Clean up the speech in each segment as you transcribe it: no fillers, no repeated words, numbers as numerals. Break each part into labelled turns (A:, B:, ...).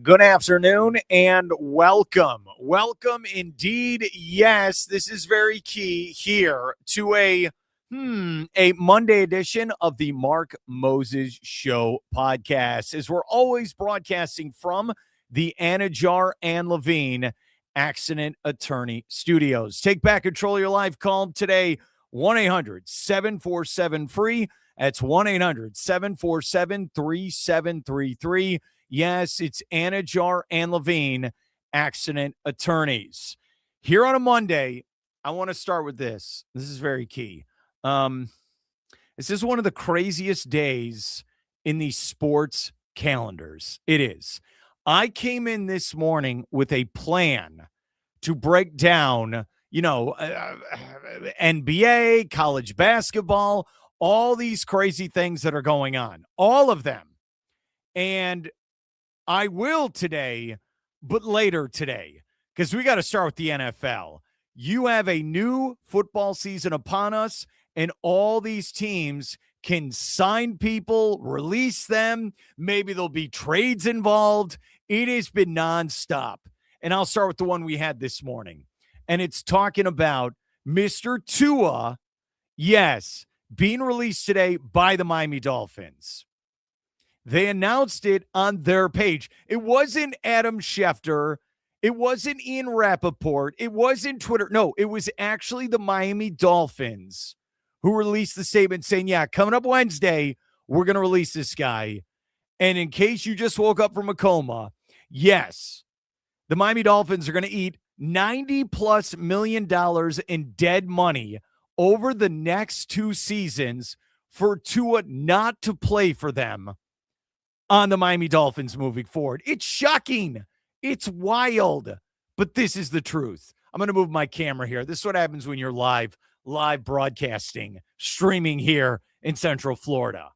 A: Good afternoon and welcome. Welcome indeed. Yes, this is very key here to a Monday edition of the Mark Moses Show podcast. As we're always broadcasting from the Anidjar and Levine Accident Attorney Studios. Take back control of your life. Call them today 1-800-747-FREE. That's 1-800-747-3733. Yes, it's Anidjar and Levine, accident attorneys. Here on a Monday, I want to start with this. This is very key. This is one of the craziest days in the sports calendars. It is. I came in this morning with a plan to break down, NBA, college basketball, all these crazy things that are going on, all of them. And I will today, but later today, because we got to start with the NFL. You have a new football season upon us, and all these teams can sign people, release them. Maybe there'll be trades involved. It has been nonstop. And I'll start with the one we had this morning. And it's talking about Mr. Tua, yes, being released today by the Miami Dolphins. They announced it on their page. It wasn't Adam Schefter. It wasn't Ian Rappaport. It wasn't Twitter. No, it was actually the Miami Dolphins who released the statement saying, yeah, coming up Wednesday, we're going to release this guy. And in case you just woke up from a coma, yes, the Miami Dolphins are going to eat $90+ million in dead money over the next 2 seasons for Tua not to play for them on the Miami Dolphins moving forward. It's shocking. It's wild. But this is the truth. I'm going to move my camera here. This is what happens when you're live broadcasting, streaming here in Central Florida.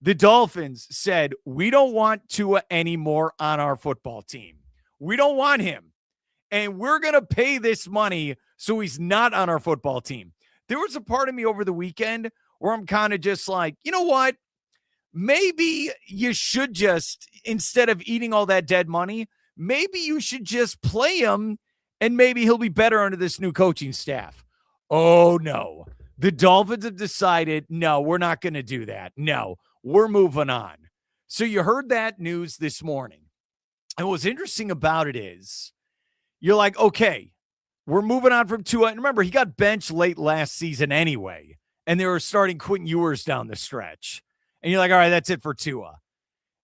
A: The Dolphins said, we don't want Tua anymore on our football team. We don't want him. And we're going to pay this money so he's not on our football team. There was a part of me over the weekend where I'm kind of just like, you know what? Maybe you should just, instead of eating all that dead money, maybe you should just play him and maybe he'll be better under this new coaching staff. Oh, no. The Dolphins have decided, no, we're not going to do that. No, we're moving on. So you heard that news this morning. And what's interesting about it is you're like, okay, we're moving on from Tua. And remember, he got benched late last season anyway, and they were starting Quentin Ewers down the stretch. And you're like, all right, that's it for Tua.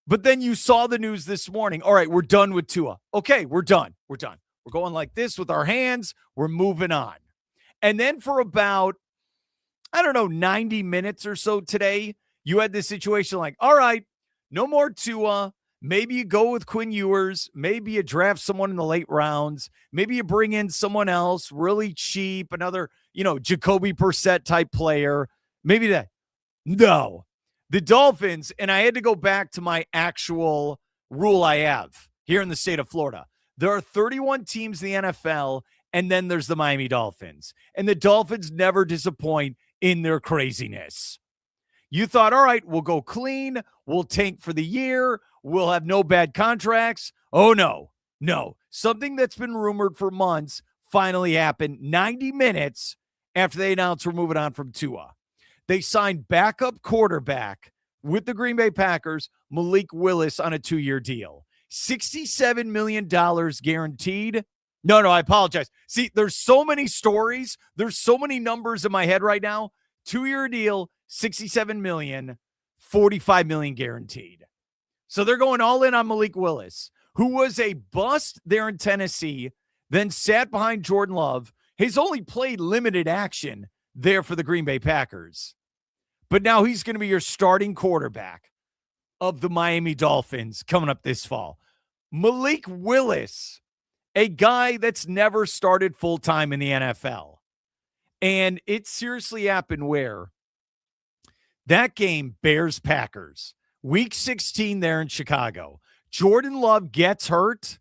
A: But then you saw the news this morning. All right, we're done with Tua. Okay, we're done. We're done. We're going like this with our hands. We're moving on. And then for about, 90 minutes or so today, you had this situation like, all right, no more Tua. Maybe you go with Quinn Ewers. Maybe you draft someone in the late rounds. Maybe you bring in someone else really cheap, another, Jacoby Brissett type player. Maybe that. No. The Dolphins, and I had to go back to my actual rule I have here in the state of Florida. There are 31 teams in the NFL, and then there's the Miami Dolphins. And the Dolphins never disappoint in their craziness. You thought, all right, we'll go clean. We'll tank for the year. We'll have no bad contracts. Oh, no. Something that's been rumored for months finally happened 90 minutes after they announced we're moving on from Tua. They signed backup quarterback with the Green Bay Packers, Malik Willis, on a 2-year deal. $67 million guaranteed. No, I apologize. See, there's so many stories. There's so many numbers in my head right now. 2-year deal, $67 million, $45 million guaranteed. So they're going all in on Malik Willis, who was a bust there in Tennessee, then sat behind Jordan Love. He's only played limited action there for the Green Bay Packers. But now he's going to be your starting quarterback of the Miami Dolphins coming up this fall. Malik Willis, a guy that's never started full-time in the NFL. And it seriously happened where that game, Bears-Packers, Week 16 there in Chicago. Jordan Love gets hurt.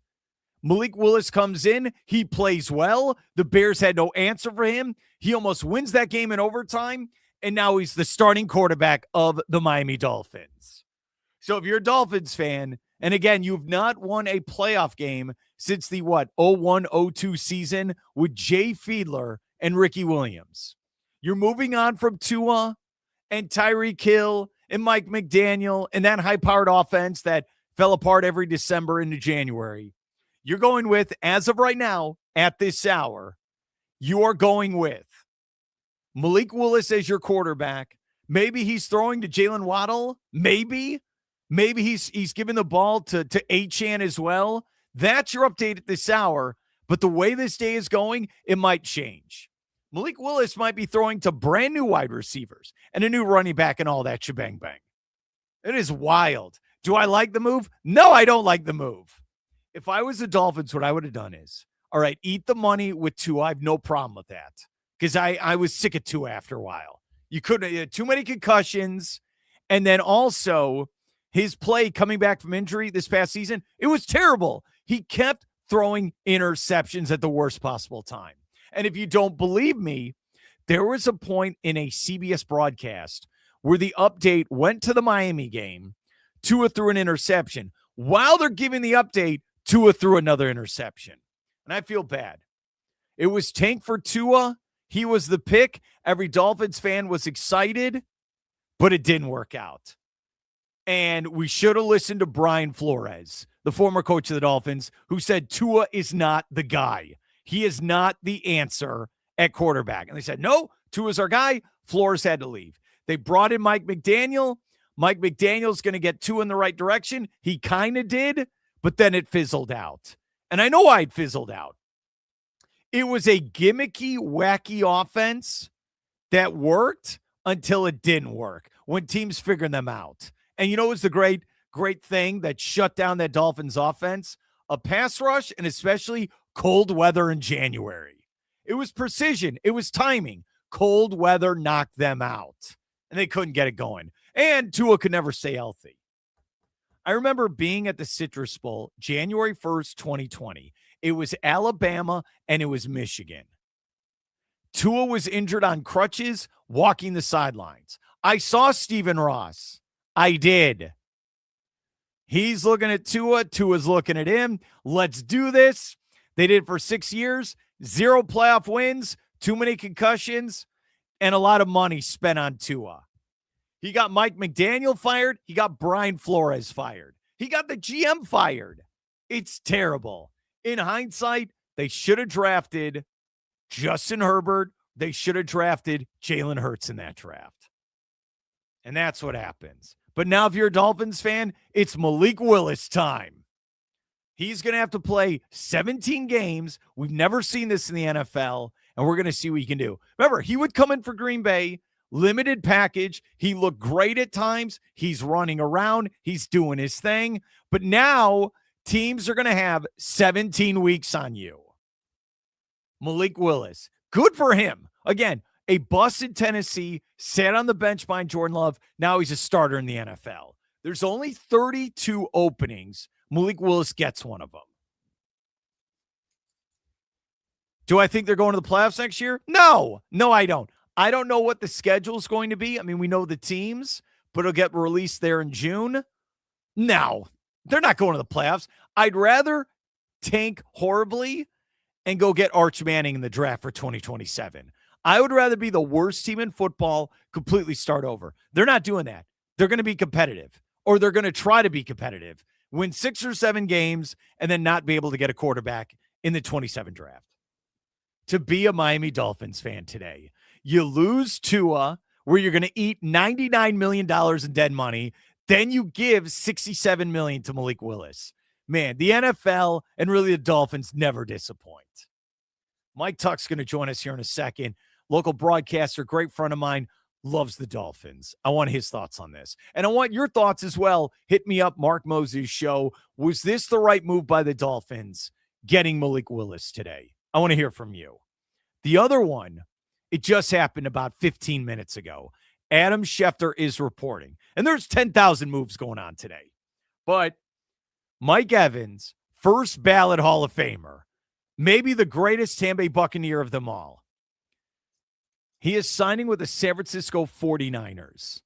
A: Malik Willis comes in. He plays well. The Bears had no answer for him. He almost wins that game in overtime, and now he's the starting quarterback of the Miami Dolphins. So if you're a Dolphins fan, and again, you've not won a playoff game since the 01-02 season with Jay Fiedler and Ricky Williams. You're moving on from Tua and Tyreek Hill and Mike McDaniel and that high-powered offense that fell apart every December into January. You're going with, as of right now, at this hour, you are going with Malik Willis as your quarterback. Maybe he's throwing to Jalen Waddle. Maybe he's giving the ball to Achane as well. That's your update at this hour. But the way this day is going, it might change. Malik Willis might be throwing to brand new wide receivers and a new running back and all that shebang bang. It is wild. Do I like the move? No, I don't like the move. If I was the Dolphins, what I would have done is, all right, eat the money with Tua. I have no problem with that because I was sick of Tua after a while. You couldn't, too many concussions. And then also his play coming back from injury this past season, it was terrible. He kept throwing interceptions at the worst possible time. And if you don't believe me, there was a point in a CBS broadcast where the update went to the Miami game. Tua threw an interception. While they're giving the update, Tua threw another interception. And I feel bad. It was tank for Tua. He was the pick. Every Dolphins fan was excited, but it didn't work out. And we should have listened to Brian Flores, the former coach of the Dolphins, who said Tua is not the guy. He is not the answer at quarterback. And they said, no, Tua's our guy. Flores had to leave. They brought in Mike McDaniel. Mike McDaniel's going to get Tua in the right direction. He kind of did, but then it fizzled out. And I know why it fizzled out. It was a gimmicky, wacky offense that worked until it didn't work when teams figured them out. And you know what's the great thing that shut down that Dolphins offense? A pass rush, and especially cold weather in January. It was precision. It was timing. Cold weather knocked them out, and they couldn't get it going. And Tua could never stay healthy. I remember being at the Citrus Bowl January 1st, 2020. It was Alabama, and it was Michigan. Tua was injured on crutches, walking the sidelines. I saw Stephen Ross. I did. He's looking at Tua. Tua's looking at him. Let's do this. They did it for 6 years. 0 playoff wins, too many concussions, and a lot of money spent on Tua. He got Mike McDaniel fired. He got Brian Flores fired. He got the GM fired. It's terrible. In hindsight, they should have drafted Justin Herbert. They should have drafted Jalen Hurts in that draft. And that's what happens. But now if you're a Dolphins fan, it's Malik Willis time. He's going to have to play 17 games. We've never seen this in the NFL, and we're going to see what he can do. Remember, he would come in for Green Bay, limited package. He looked great at times. He's running around. He's doing his thing. But now teams are going to have 17 weeks on you. Malik Willis, good for him. Again, a bust in Tennessee, sat on the bench behind Jordan Love. Now he's a starter in the NFL. There's only 32 openings. Malik Willis gets one of them. Do I think they're going to the playoffs next year? No, I don't. I don't know what the schedule is going to be. I mean, we know the teams, but it'll get released there in June. No, they're not going to the playoffs. I'd rather tank horribly and go get Arch Manning in the draft for 2027. I would rather be the worst team in football, completely start over. They're not doing that. They're going to be competitive, or they're going to try to be competitive, win 6 or 7 games, and then not be able to get a quarterback in the 27 draft. To be a Miami Dolphins fan today, you lose Tua, where you're going to eat $99 million in dead money. Then you give $67 million to Malik Willis. Man, the NFL and really the Dolphins never disappoint. Mike Tuck's going to join us here in a second. Local broadcaster, great friend of mine, loves the Dolphins. I want his thoughts on this. And I want your thoughts as well. Hit me up, Mark Moses Show. Was this the right move by the Dolphins, getting Malik Willis today? I want to hear from you. The other one, it just happened about 15 minutes ago. Adam Schefter is reporting. And there's 10,000 moves going on today. But Mike Evans, first ballot Hall of Famer, maybe the greatest Tampa Bay Buccaneer of them all. He is signing with the San Francisco 49ers.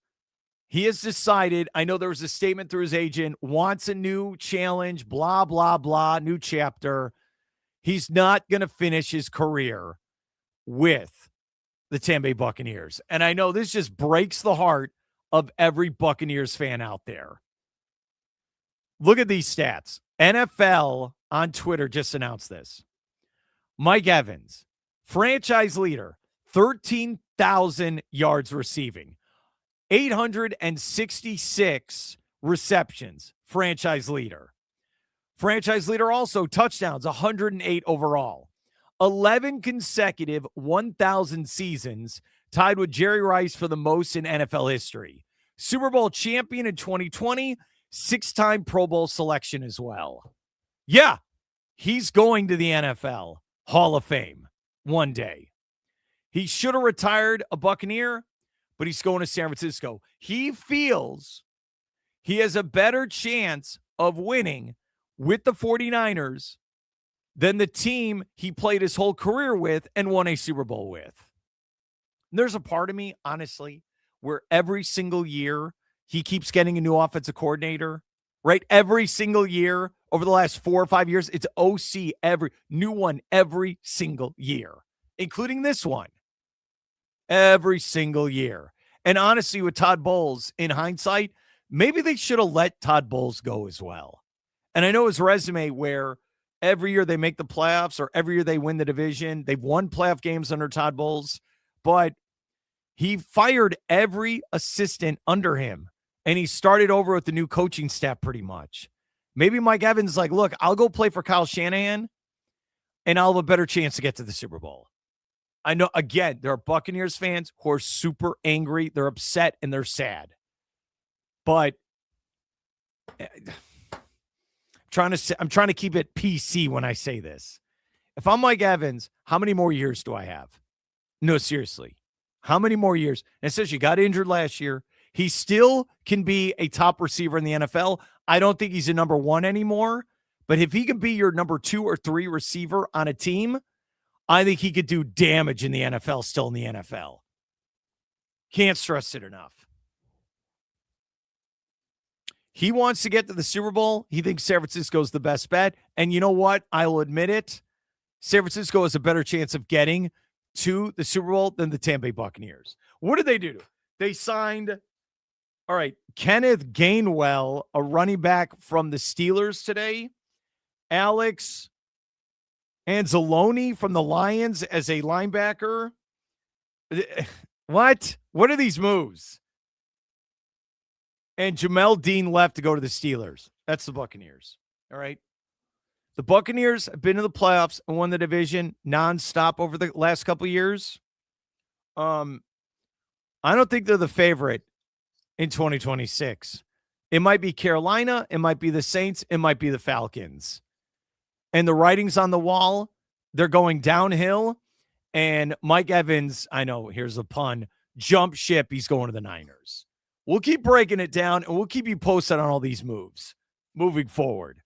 A: He has decided, I know there was a statement through his agent, wants a new challenge, blah, blah, blah, new chapter. He's not going to finish his career with the Tampa Bay Buccaneers. And I know this just breaks the heart of every Buccaneers fan out there. Look at these stats. NFL on Twitter just announced this. Mike Evans, franchise leader, 13,000 yards receiving, 866 receptions, franchise leader. Franchise leader also touchdowns, 108 overall. 11 consecutive 1,000 seasons, tied with Jerry Rice for the most in NFL history. Super Bowl champion in 2020, 6-time Pro Bowl selection as well. Yeah, he's going to the NFL Hall of Fame one day. He should have retired a Buccaneer, but he's going to San Francisco. He feels he has a better chance of winning with the 49ers than the team he played his whole career with and won a Super Bowl with. And there's a part of me, honestly, where every single year he keeps getting a new offensive coordinator, right? Every single year over the last 4 or 5 years, it's OC every new one every single year, including this one. Every single year. And honestly, with Todd Bowles, in hindsight, maybe they should have let Todd Bowles go as well. And I know his resume where every year they make the playoffs or every year they win the division. They've won playoff games under Todd Bowles, but he fired every assistant under him, and he started over with the new coaching staff pretty much. Maybe Mike Evans is like, look, I'll go play for Kyle Shanahan, and I'll have a better chance to get to the Super Bowl. I know, again, there are Buccaneers fans who are super angry. They're upset, and they're sad. But I'm trying to keep it PC when I say this. If I'm Mike Evans, how many more years do I have? No, seriously. How many more years? And it says you got injured last year. He still can be a top receiver in the NFL. I don't think he's a number one anymore. But if he can be your number 2 or 3 receiver on a team, I think he could do damage in the NFL, still in the NFL. Can't stress it enough. He wants to get to the Super Bowl. He thinks San Francisco is the best bet. And you know what? I will admit it. San Francisco has a better chance of getting to the Super Bowl than the Tampa Bay Buccaneers. What did they do? They signed, all right, Kenneth Gainwell, a running back from the Steelers today. Alex Anzalone from the Lions as a linebacker. What? What are these moves? And Jamel Dean left to go to the Steelers. That's the Buccaneers. All right. The Buccaneers have been to the playoffs and won the division nonstop over the last couple of years. I don't think they're the favorite in 2026. It might be Carolina. It might be the Saints. It might be the Falcons. And the writing's on the wall. They're going downhill. And Mike Evans, I know, here's a pun, jump ship. He's going to the Niners. We'll keep breaking it down, and we'll keep you posted on all these moves moving forward.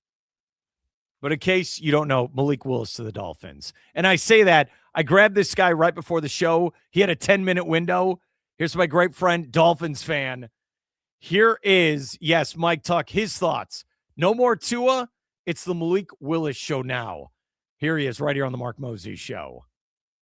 A: But in case you don't know, Malik Willis to the Dolphins. And I say that, I grabbed this guy right before the show. He had a 10-minute window. Here's my great friend, Dolphins fan. Here is, yes, Mike Tuck, his thoughts. No more Tua. It's the Malik Willis show now. Here he is right here on the Mark Mosey show.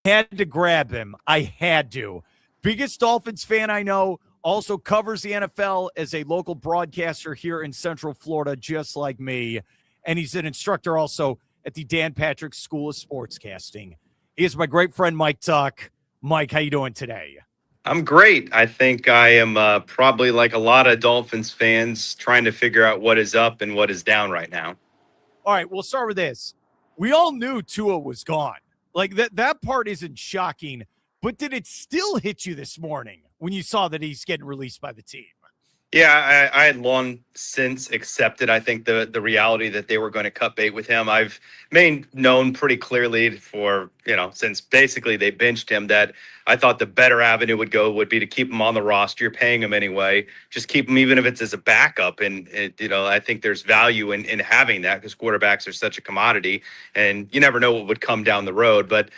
A: Had to grab him. I had to. Biggest Dolphins fan I know. Also covers the NFL as a local broadcaster here in Central Florida, just like me. And he's an instructor also at the Dan Patrick School of Sportscasting. He is my great friend, Mike Tuck. Mike, how you doing today?
B: I'm great. I think I am probably like a lot of Dolphins fans trying to figure out what is up and what is down right now.
A: All right, we'll start with this. We all knew Tua was gone. Like that part isn't shocking, but did it still hit you this morning when you saw that he's getting released by the team?
B: Yeah, I had long since accepted, I think, the reality that they were going to cut bait with him. I've known pretty clearly for, since basically they benched him, that I thought the better avenue would be to keep him on the roster. You're paying him anyway. Just keep him, even if it's as a backup. And, I think there's value in having that because quarterbacks are such a commodity and you never know what would come down the road. But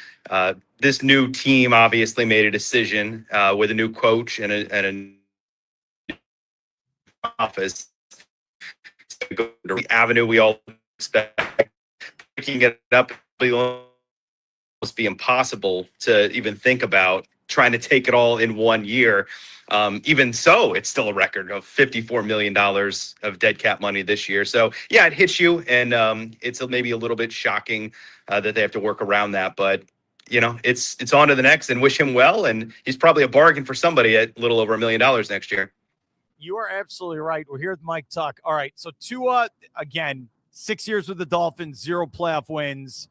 B: this new team obviously made a decision with a new coach and a office. Go to the avenue we all expect. Picking it up will almost be impossible to even think about trying to take it all in 1 year. Even so, it's still a record of $54 million of dead cap money this year. So yeah, it hits you, and it's maybe a little bit shocking that they have to work around that. But it's on to the next, and wish him well. And he's probably a bargain for somebody at a little over $1 million next year.
A: You are absolutely right. We're here with Mike Tuck. All right, so Tua, again, 6 years with the Dolphins, 0 playoff wins.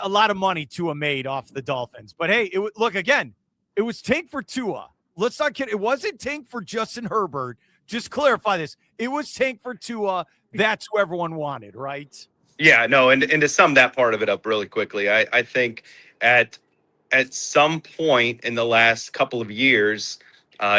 A: A lot of money Tua made off the Dolphins. But hey, look, again, it was tank for Tua. Let's not kid. It wasn't tank for Justin Herbert. Just clarify this. It was tank for Tua. That's who everyone wanted, right?
B: Yeah, no, and to sum that part of it up really quickly, I think at some point in the last couple of years,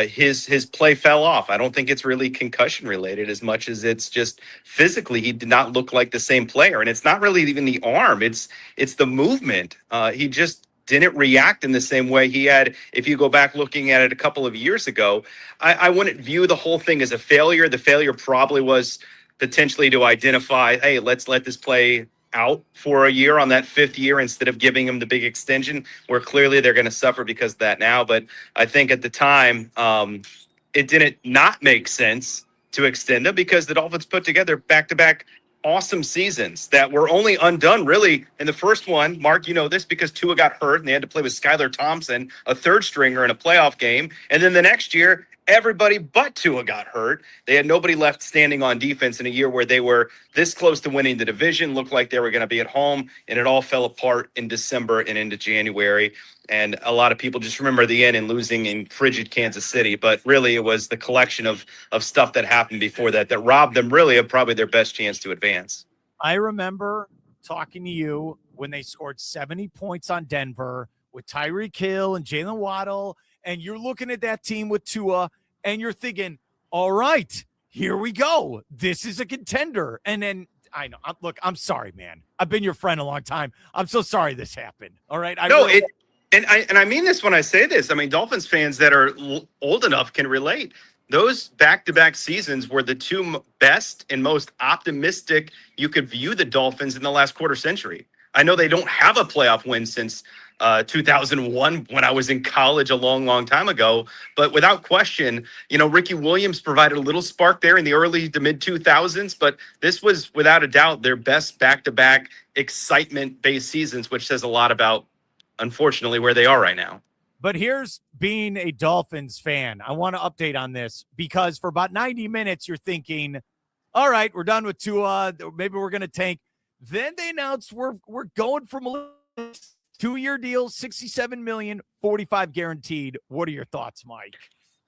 B: his play fell off. I don't think it's really concussion related as much as it's just physically he did not look like the same player, and it's not really even the arm. It's the movement. He just didn't react in the same way he had. If you go back looking at it a couple of years ago, I wouldn't view the whole thing as a failure. The failure probably was potentially to identify, hey, let's let this play out for a year on that 5th year instead of giving him the big extension, where clearly they're going to suffer because of that now. But I think at the time, it didn't not make sense to extend him because the Dolphins put together back-to-back awesome seasons that were only undone really in the first one. Mark, you know this because Tua got hurt and they had to play with Skylar Thompson, a third stringer in a playoff game. And then the next year, everybody but Tua got hurt. They had nobody left standing on defense in a year where they were this close to winning the division, looked like they were going to be at home, and it all fell apart in December and into January. And a lot of people just remember the end and losing in frigid Kansas City. But really, it was the collection of stuff that happened before that robbed them really of probably their best chance to advance.
A: I remember talking to you when they scored 70 points on Denver with Tyreek Hill and Jalen Waddle, and you're looking at that team with Tua, and you're thinking, all right, here we go. This is a contender. And then I know, look, I'm sorry, man. I've been your friend a long time. I'm so sorry this happened. All right.
B: And I mean this when I say this. I mean, Dolphins fans that are old enough can relate. Those back-to-back seasons were the two best and most optimistic you could view the Dolphins in the last quarter century. I know they don't have a playoff win since 2001 when I was in college a long, long time ago. But without question, Ricky Williams provided a little spark there in the early to mid 2000s. But this was without a doubt their best back-to-back excitement-based seasons, which says a lot about, unfortunately, where they are right now.
A: But here's being a Dolphins fan. I want to update on this because for about 90 minutes, you're thinking, all right, we're done with Tua. Maybe we're going to tank. Then they announced we're going from a 2-year deal, $67 million, $45 guaranteed. What are your thoughts, Mike?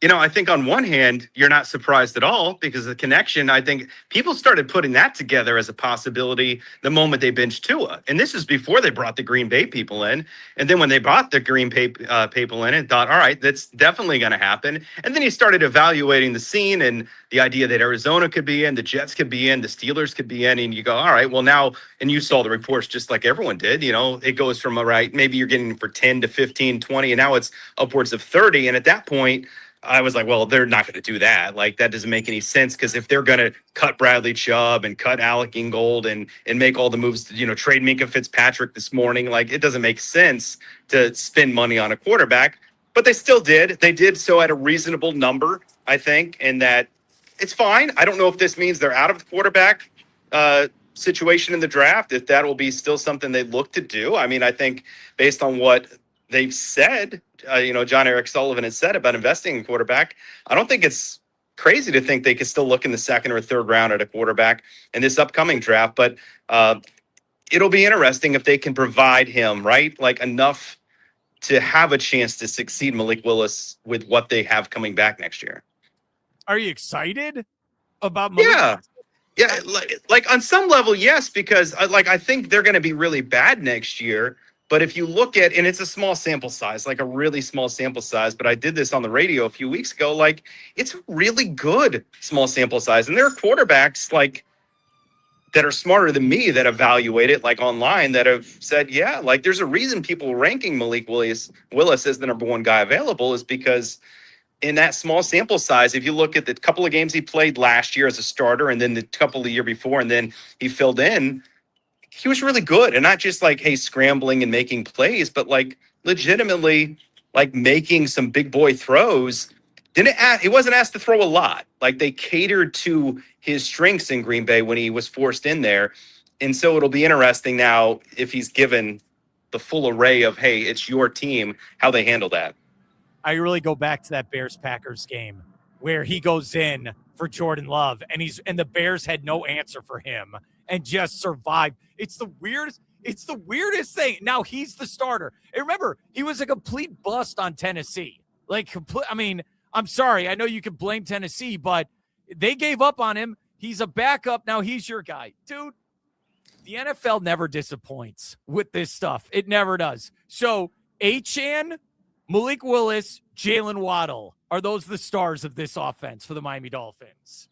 B: I think on one hand, you're not surprised at all because the connection, I think people started putting that together as a possibility the moment they benched Tua. And this is before they brought the Green Bay people in. And then when they brought the Green Bay people in and thought, all right, that's definitely going to happen. And then he started evaluating the scene and the idea that Arizona could be in, the Jets could be in, the Steelers could be in. And you go, all right, well now, and you saw the reports just like everyone did, it goes from, all right, maybe you're getting for 10 to 15, 20, and now it's upwards of 30. And at that point, I was like, well, they're not going to do that. Like, that doesn't make any sense because if they're going to cut Bradley Chubb and cut Alec Ingold and make all the moves, trade Minka Fitzpatrick this morning, like, it doesn't make sense to spend money on a quarterback. But they still did. They did so at a reasonable number, I think, and that it's fine. I don't know if this means they're out of the quarterback situation in the draft, if that will be still something they look to do. I mean, I think based on what they've said, John Eric Sullivan has said about investing in quarterback, I don't think it's crazy to think they could still look in the second or third round at a quarterback in this upcoming draft. But it'll be interesting if they can provide him, right, like enough to have a chance to succeed Malik Willis with what they have coming back next year.
A: Are you excited about Malik?
B: Yeah, like on some level, yes, because I think they're going to be really bad next year. But if you look at, and it's a small sample size, like a really small sample size, but I did this on the radio a few weeks ago, like it's a really good small sample size. And there are quarterbacks like that are smarter than me that evaluate it like online that have said, yeah, like there's a reason people ranking Malik Willis as the number one guy available is because in that small sample size, if you look at the couple of games he played last year as a starter and then the couple of year before, and then he filled in, he was really good. And not just like, hey, scrambling and making plays, but like legitimately like making some big boy throws. He wasn't asked to throw a lot. Like they catered to his strengths in Green Bay when he was forced in there. And so it'll be interesting now if he's given the full array of, hey, it's your team, how they handle that.
A: I really go back to that Bears-Packers game where he goes in for Jordan Love and the Bears had no answer for him and just survived. It's the weirdest thing. Now he's the starter. And remember, he was a complete bust on Tennessee. I'm sorry. I know you can blame Tennessee, but they gave up on him. He's a backup. Now he's your guy. Dude, the NFL never disappoints with this stuff. It never does. So, Achane, Malik Willis, Jalen Waddle, are those the stars of this offense for the Miami Dolphins?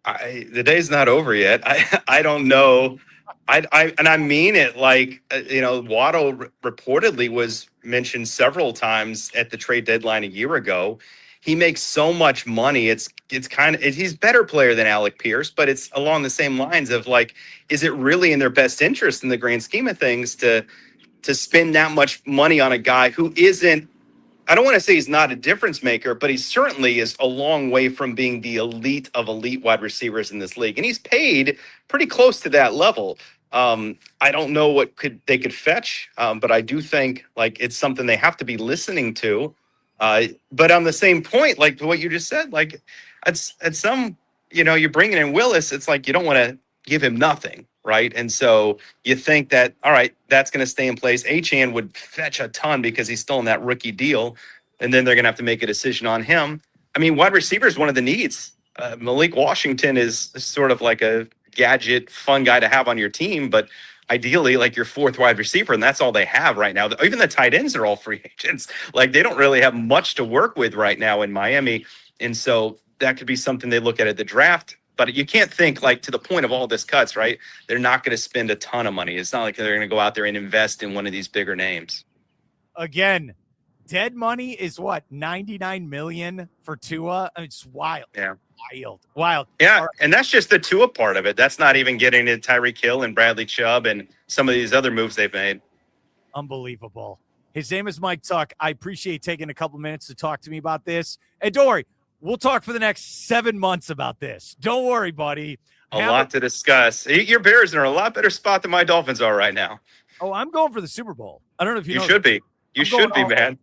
B: The day's not over yet. I don't know. I mean it. Like, Waddle reportedly was mentioned several times at the trade deadline a year ago. He makes so much money. It's kind of, he's a better player than Alec Pierce, but it's along the same lines of like, is it really in their best interest in the grand scheme of things to spend that much money on a guy who isn't, I don't want to say he's not a difference maker, but he certainly is a long way from being the elite of elite wide receivers in this league. And he's paid pretty close to that level. I don't know what they could fetch, but I do think like it's something they have to be listening to. But on the same point, like what you just said, like at some, you're bringing in Willis, it's like you don't want to give him nothing, right? And so you think that, all right, that's going to stay in place. Achane would fetch a ton because he's still in that rookie deal, and then they're going to have to make a decision on him. I mean, wide receiver is one of the needs. Malik Washington is sort of like a gadget, fun guy to have on your team, but ideally like your fourth wide receiver, and that's all they have right now. Even the tight ends are all free agents. Like they don't really have much to work with right now in Miami. And so that could be something they look at the draft. But you can't think like to the point of all this cuts, right? They're not going to spend a ton of money. It's not like they're going to go out there and invest in one of these bigger names.
A: Again, dead money is what, 99 million for Tua? It's wild.
B: Yeah.
A: Wild.
B: Yeah,
A: Right.
B: and that's just the Tua part of it. That's not even getting into Tyreek Hill and Bradley Chubb and some of these other moves they've made.
A: Unbelievable. His name is Mike Tuck. I appreciate taking a couple minutes to talk to me about this. And don't worry, we'll talk for the next 7 months about this. Don't worry, buddy.
B: A lot to discuss. Your Bears are in a lot better spot than my Dolphins are right now.
A: Oh, I'm going for the Super Bowl. I don't know if you know.
B: You should be. You should be, man.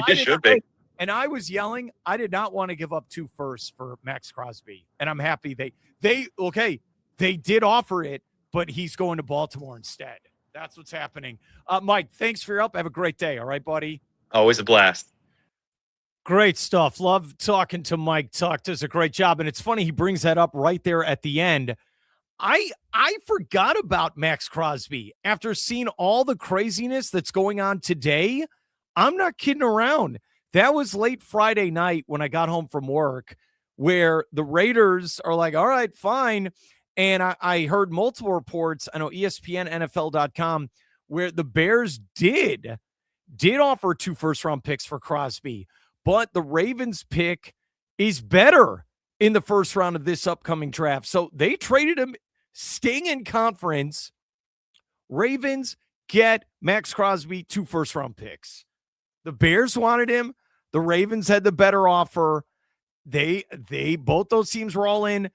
B: You should be.
A: And I was yelling. I did not want to give up 2 firsts for Max Crosby. And I'm happy they did offer it, but he's going to Baltimore instead. That's what's happening. Mike, thanks for your help. Have a great day. All right, buddy?
B: Always a blast.
A: Great stuff. Love talking to Mike Tuck. Does a great job. And it's funny he brings that up right there at the end. I forgot about Max Crosby after seeing all the craziness that's going on today. I'm not kidding around. That was late Friday night when I got home from work where the Raiders are like, all right, fine. And I heard multiple reports. I know ESPN, NFL.com, where the Bears did offer 2 first-round picks for Crosby. But the Ravens pick is better in the first round of this upcoming draft. So they traded him, staying in conference. Ravens get Max Crosby 2 first-round picks. The Bears wanted him. The Ravens had the better offer. They both those teams were all in.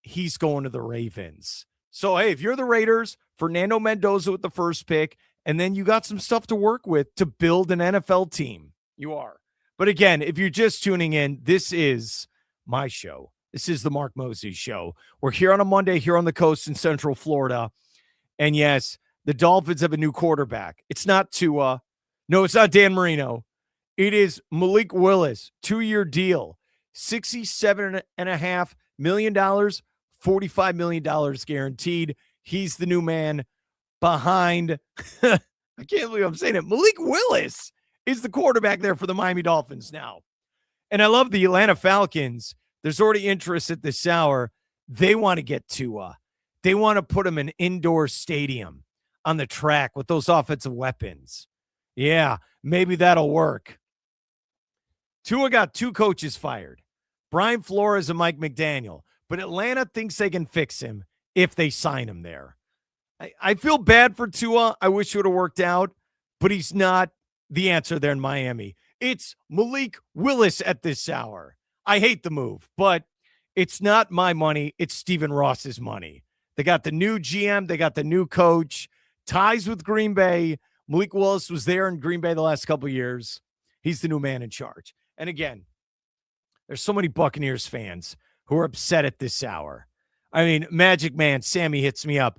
A: He's going to the Ravens. So, hey, if you're the Raiders, Fernando Mendoza with the first pick, and then you got some stuff to work with to build an NFL team. You are. But again, if you're just tuning in, this is my show. This is the Mark Mosey Show. We're here on a Monday here on the coast in Central Florida. And yes, the Dolphins have a new quarterback. It's not Tua. No, it's not Dan Marino. It is Malik Willis, 2-year deal, $67.5 million, $45 million guaranteed. He's the new man behind, I can't believe I'm saying it, Malik Willis is the quarterback there for the Miami Dolphins now. And I love the Atlanta Falcons. There's already interest at this hour. They want to get Tua. They want to put him in an indoor stadium on the track with those offensive weapons. Yeah, maybe that'll work. Tua got 2 coaches fired, Brian Flores and Mike McDaniel, but Atlanta thinks they can fix him if they sign him there. I feel bad for Tua. I wish it would have worked out, but he's not the answer there in Miami. It's Malik Willis at this hour. I hate the move, but it's not my money. It's Stephen Ross's money. They got the new GM. They got the new coach. Ties with Green Bay. Malik Willis was there in Green Bay the last couple of years. He's the new man in charge. And again, there's so many Buccaneers fans who are upset at this hour. I mean, Magic Man, Sammy hits me up.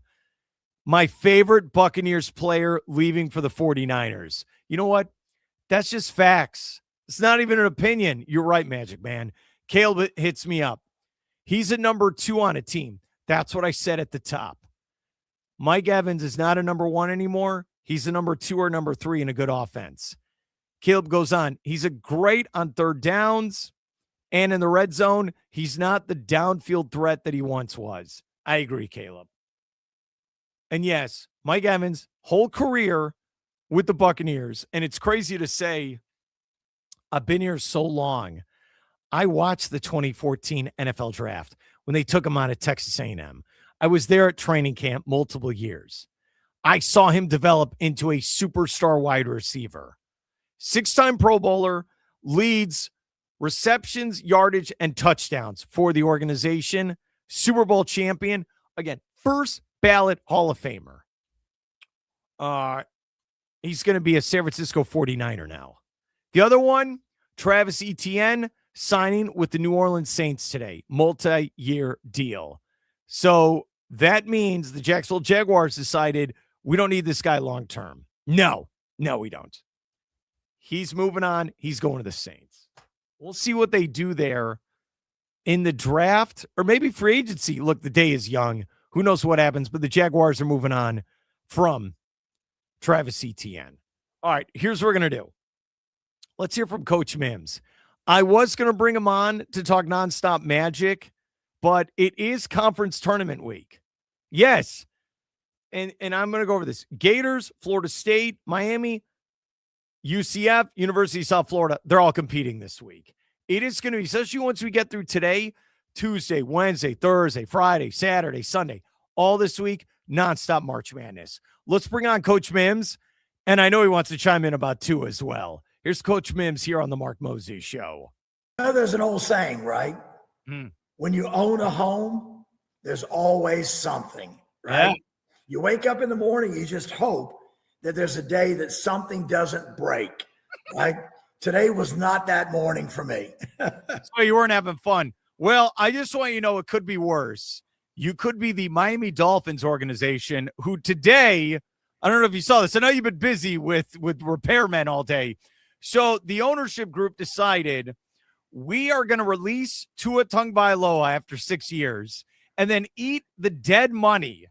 A: My favorite Buccaneers player leaving for the 49ers. You know what? That's just facts. It's not even an opinion. You're right, Magic Man. Caleb hits me up. He's a number 2 on a team. That's what I said at the top. Mike Evans is not a number 1 anymore. He's a number 2 or number 3 in a good offense. Caleb goes on. He's a great on third downs and in the red zone. He's not the downfield threat that he once was. I agree, Caleb. And yes, Mike Evans, whole career with the Buccaneers. And it's crazy to say, I've been here so long. I watched the 2014 NFL draft when they took him out of Texas A&M. I was there at training camp multiple years. I saw him develop into a superstar wide receiver. 6-time Pro Bowler, leads receptions, yardage, and touchdowns for the organization. Super Bowl champion. Again, first ballot Hall of Famer. He's going to be a San Francisco 49er now. The other one, Travis Etienne, signing with the New Orleans Saints today. Multi-year deal. So that means the Jacksonville Jaguars decided we don't need this guy long-term. No, we don't. He's moving on. He's going to the Saints. We'll see what they do there in the draft or maybe free agency. Look, the day is young. Who knows what happens, but the Jaguars are moving on from Travis Etienne. All right, here's what we're going to do. Let's hear from Coach Mims. I was going to bring him on to talk nonstop Magic, but it is conference tournament week. Yes, and I'm going to go over this. Gators, Florida State, Miami, UCF, University of South Florida, they're all competing this week. It is going to be, especially once we get through today, Tuesday, Wednesday, Thursday, Friday, Saturday, Sunday, all this week, nonstop March Madness. Let's bring on Coach Mims, and I know he wants to chime in about Tua as well. Here's Coach Mims here on the Mark Moses Show.
C: There's an old saying, right? When you own a home, there's always something, right? Yeah. You wake up in the morning, you just hope that there's a day that something doesn't break, right? Today was not that morning for me.
A: So you weren't having fun. Well, I just want you to know it could be worse. You could be the Miami Dolphins organization who today, I don't know if you saw this. I know you've been busy with repairmen all day. So the ownership group decided we are going to release Tua Tagovailoa after 6 years and then eat the dead money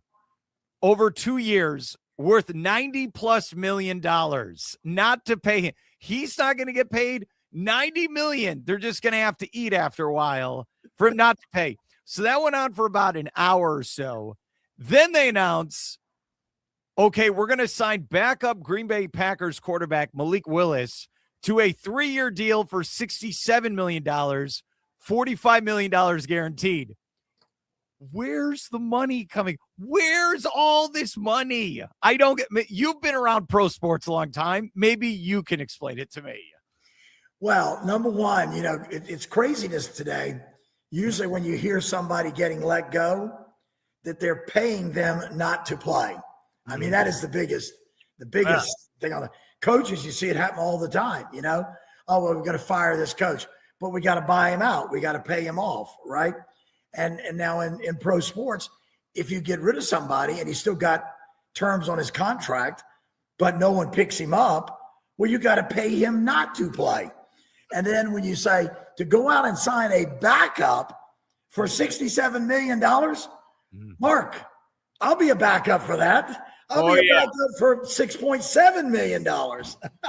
A: over 2 years worth $90+ million not to pay him. He's not going to get paid $90 million. They're just going to have to eat after a while for him not to pay. So that went on for about an hour or so. Then they announce, okay, we're going to sign backup Green Bay Packers quarterback Malik Willis to a 3-year deal for $67 million, $45 million guaranteed. Where's the money coming? Where's all this money? I don't get. You've been around pro sports a long time. Maybe you can explain it to me.
C: Well, number one, it's craziness today. Usually when you hear somebody getting let go, that they're paying them not to play. I mean, that is the biggest thing on the coaches. You see it happen all the time, Oh, well, we're going to fire this coach, but we got to buy him out. We got to pay him off, right? And now in pro sports, if you get rid of somebody and he's still got terms on his contract, but no one picks him up, well, you got to pay him not to play. And then when you say to go out and sign a backup for $67 million, Mark, I'll be a backup for that. I'll be a backup for $6.7 million.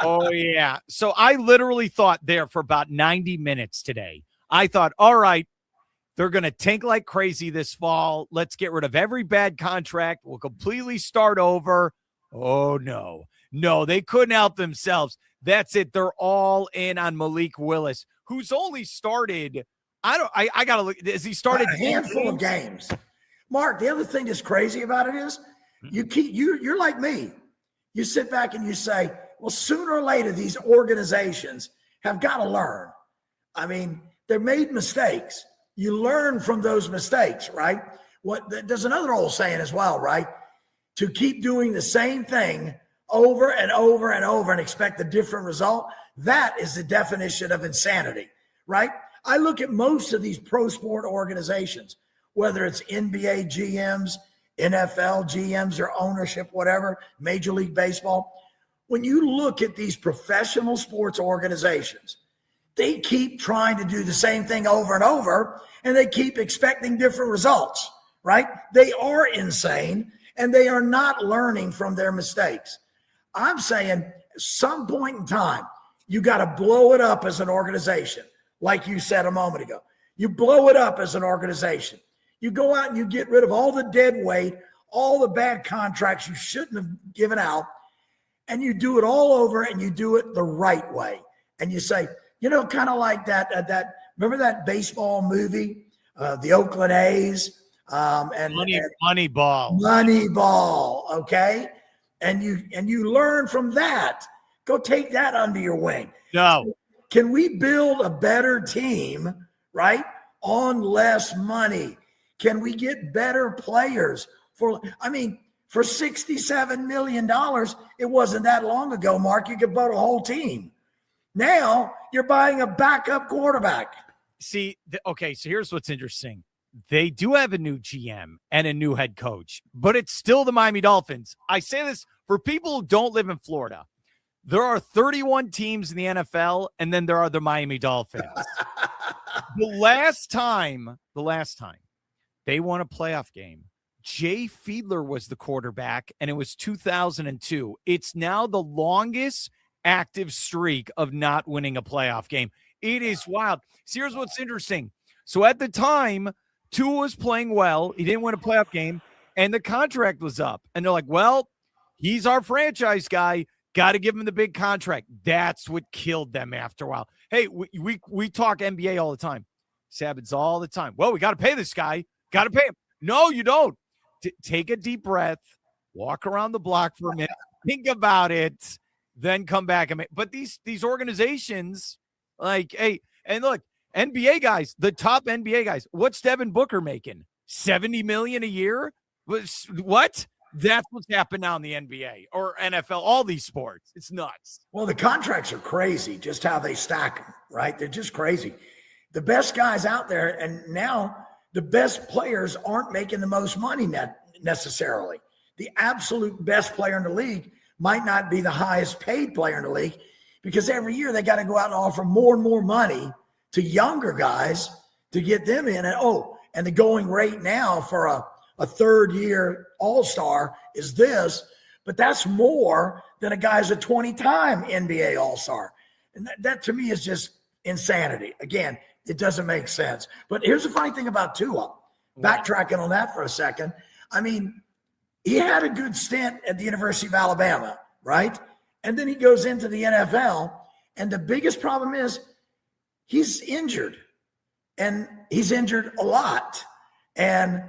A: Oh, yeah. So I literally thought there for about 90 minutes today. I thought, all right, they're going to tank like crazy this fall. Let's get rid of every bad contract. We'll completely start over. Oh, no. No, they couldn't help themselves. That's it. They're all in on Malik Willis, who's only started, I got to look, has he started
C: a handful of games. Mark, the other thing that's crazy about it is you're like me. You sit back and you say, well, sooner or later, these organizations have got to learn. I mean, they've made mistakes. You learn from those mistakes, right? There's another old saying as well, right? To keep doing the same thing over and over and over and expect a different result, that is the definition of insanity, right? I look at most of these pro sport organizations, whether it's NBA GMs, NFL GMs or ownership, whatever, Major League Baseball. When you look at these professional sports organizations, they keep trying to do the same thing over and over, and they keep expecting different results, right? They are insane, and they are not learning from their mistakes. I'm saying at some point in time, you got to blow it up as an organization, like you said a moment ago. You blow it up as an organization. You go out and you get rid of all the dead weight, all the bad contracts you shouldn't have given out, and you do it all over and you do it the right way. And you say, kind of like that, remember that baseball movie, the Oakland A's, and Moneyball, okay? And you learn from that. Go take that under your wing.
A: No.
C: Can we build a better team, right, on less money? Can we get better players? For $67 million, it wasn't that long ago, Mark, you could buy a whole team. Now you're buying a backup quarterback.
A: See, so here's what's interesting. They do have a new GM and a new head coach, but it's still the Miami Dolphins. I say this for people who don't live in Florida. There are 31 teams in the NFL, and then there are the Miami Dolphins. The last time they won a playoff game, Jay Fiedler was the quarterback, and it was 2002. It's now the longest active streak of not winning a playoff game. It is wild. So here's what's interesting. So at the time, Tua was playing well. He didn't win a playoff game, and the contract was up. And they're like, well, he's our franchise guy. Got to give him the big contract. That's what killed them after a while. Hey, we talk NBA all the time. This happens all the time. Well, we got to pay this guy. Got to pay him. No, you don't. Take a deep breath. Walk around the block for a minute. Think about it. Then come back. But these organizations, like, hey, and look, NBA guys, the top NBA guys, what's Devin Booker making? $70 million a year? What? That's what's happened now in the NBA or NFL, all these sports. It's nuts.
C: Well, the contracts are crazy, just how they stack them, right? They're just crazy. The best guys out there, and now the best players aren't making the most money necessarily. The absolute best player in the league might not be the highest paid player in the league because every year they got to go out and offer more and more money to younger guys to get them in. And the going rate now for a third-year all-star is this, but that's more than a guy's a 20-time NBA all-star. And that to me is just insanity. Again, it doesn't make sense. But here's the funny thing about Tua. Backtracking on that for a second. I mean, he had a good stint at the University of Alabama, right? And then he goes into the NFL, and the biggest problem is he's injured. And he's injured a lot. And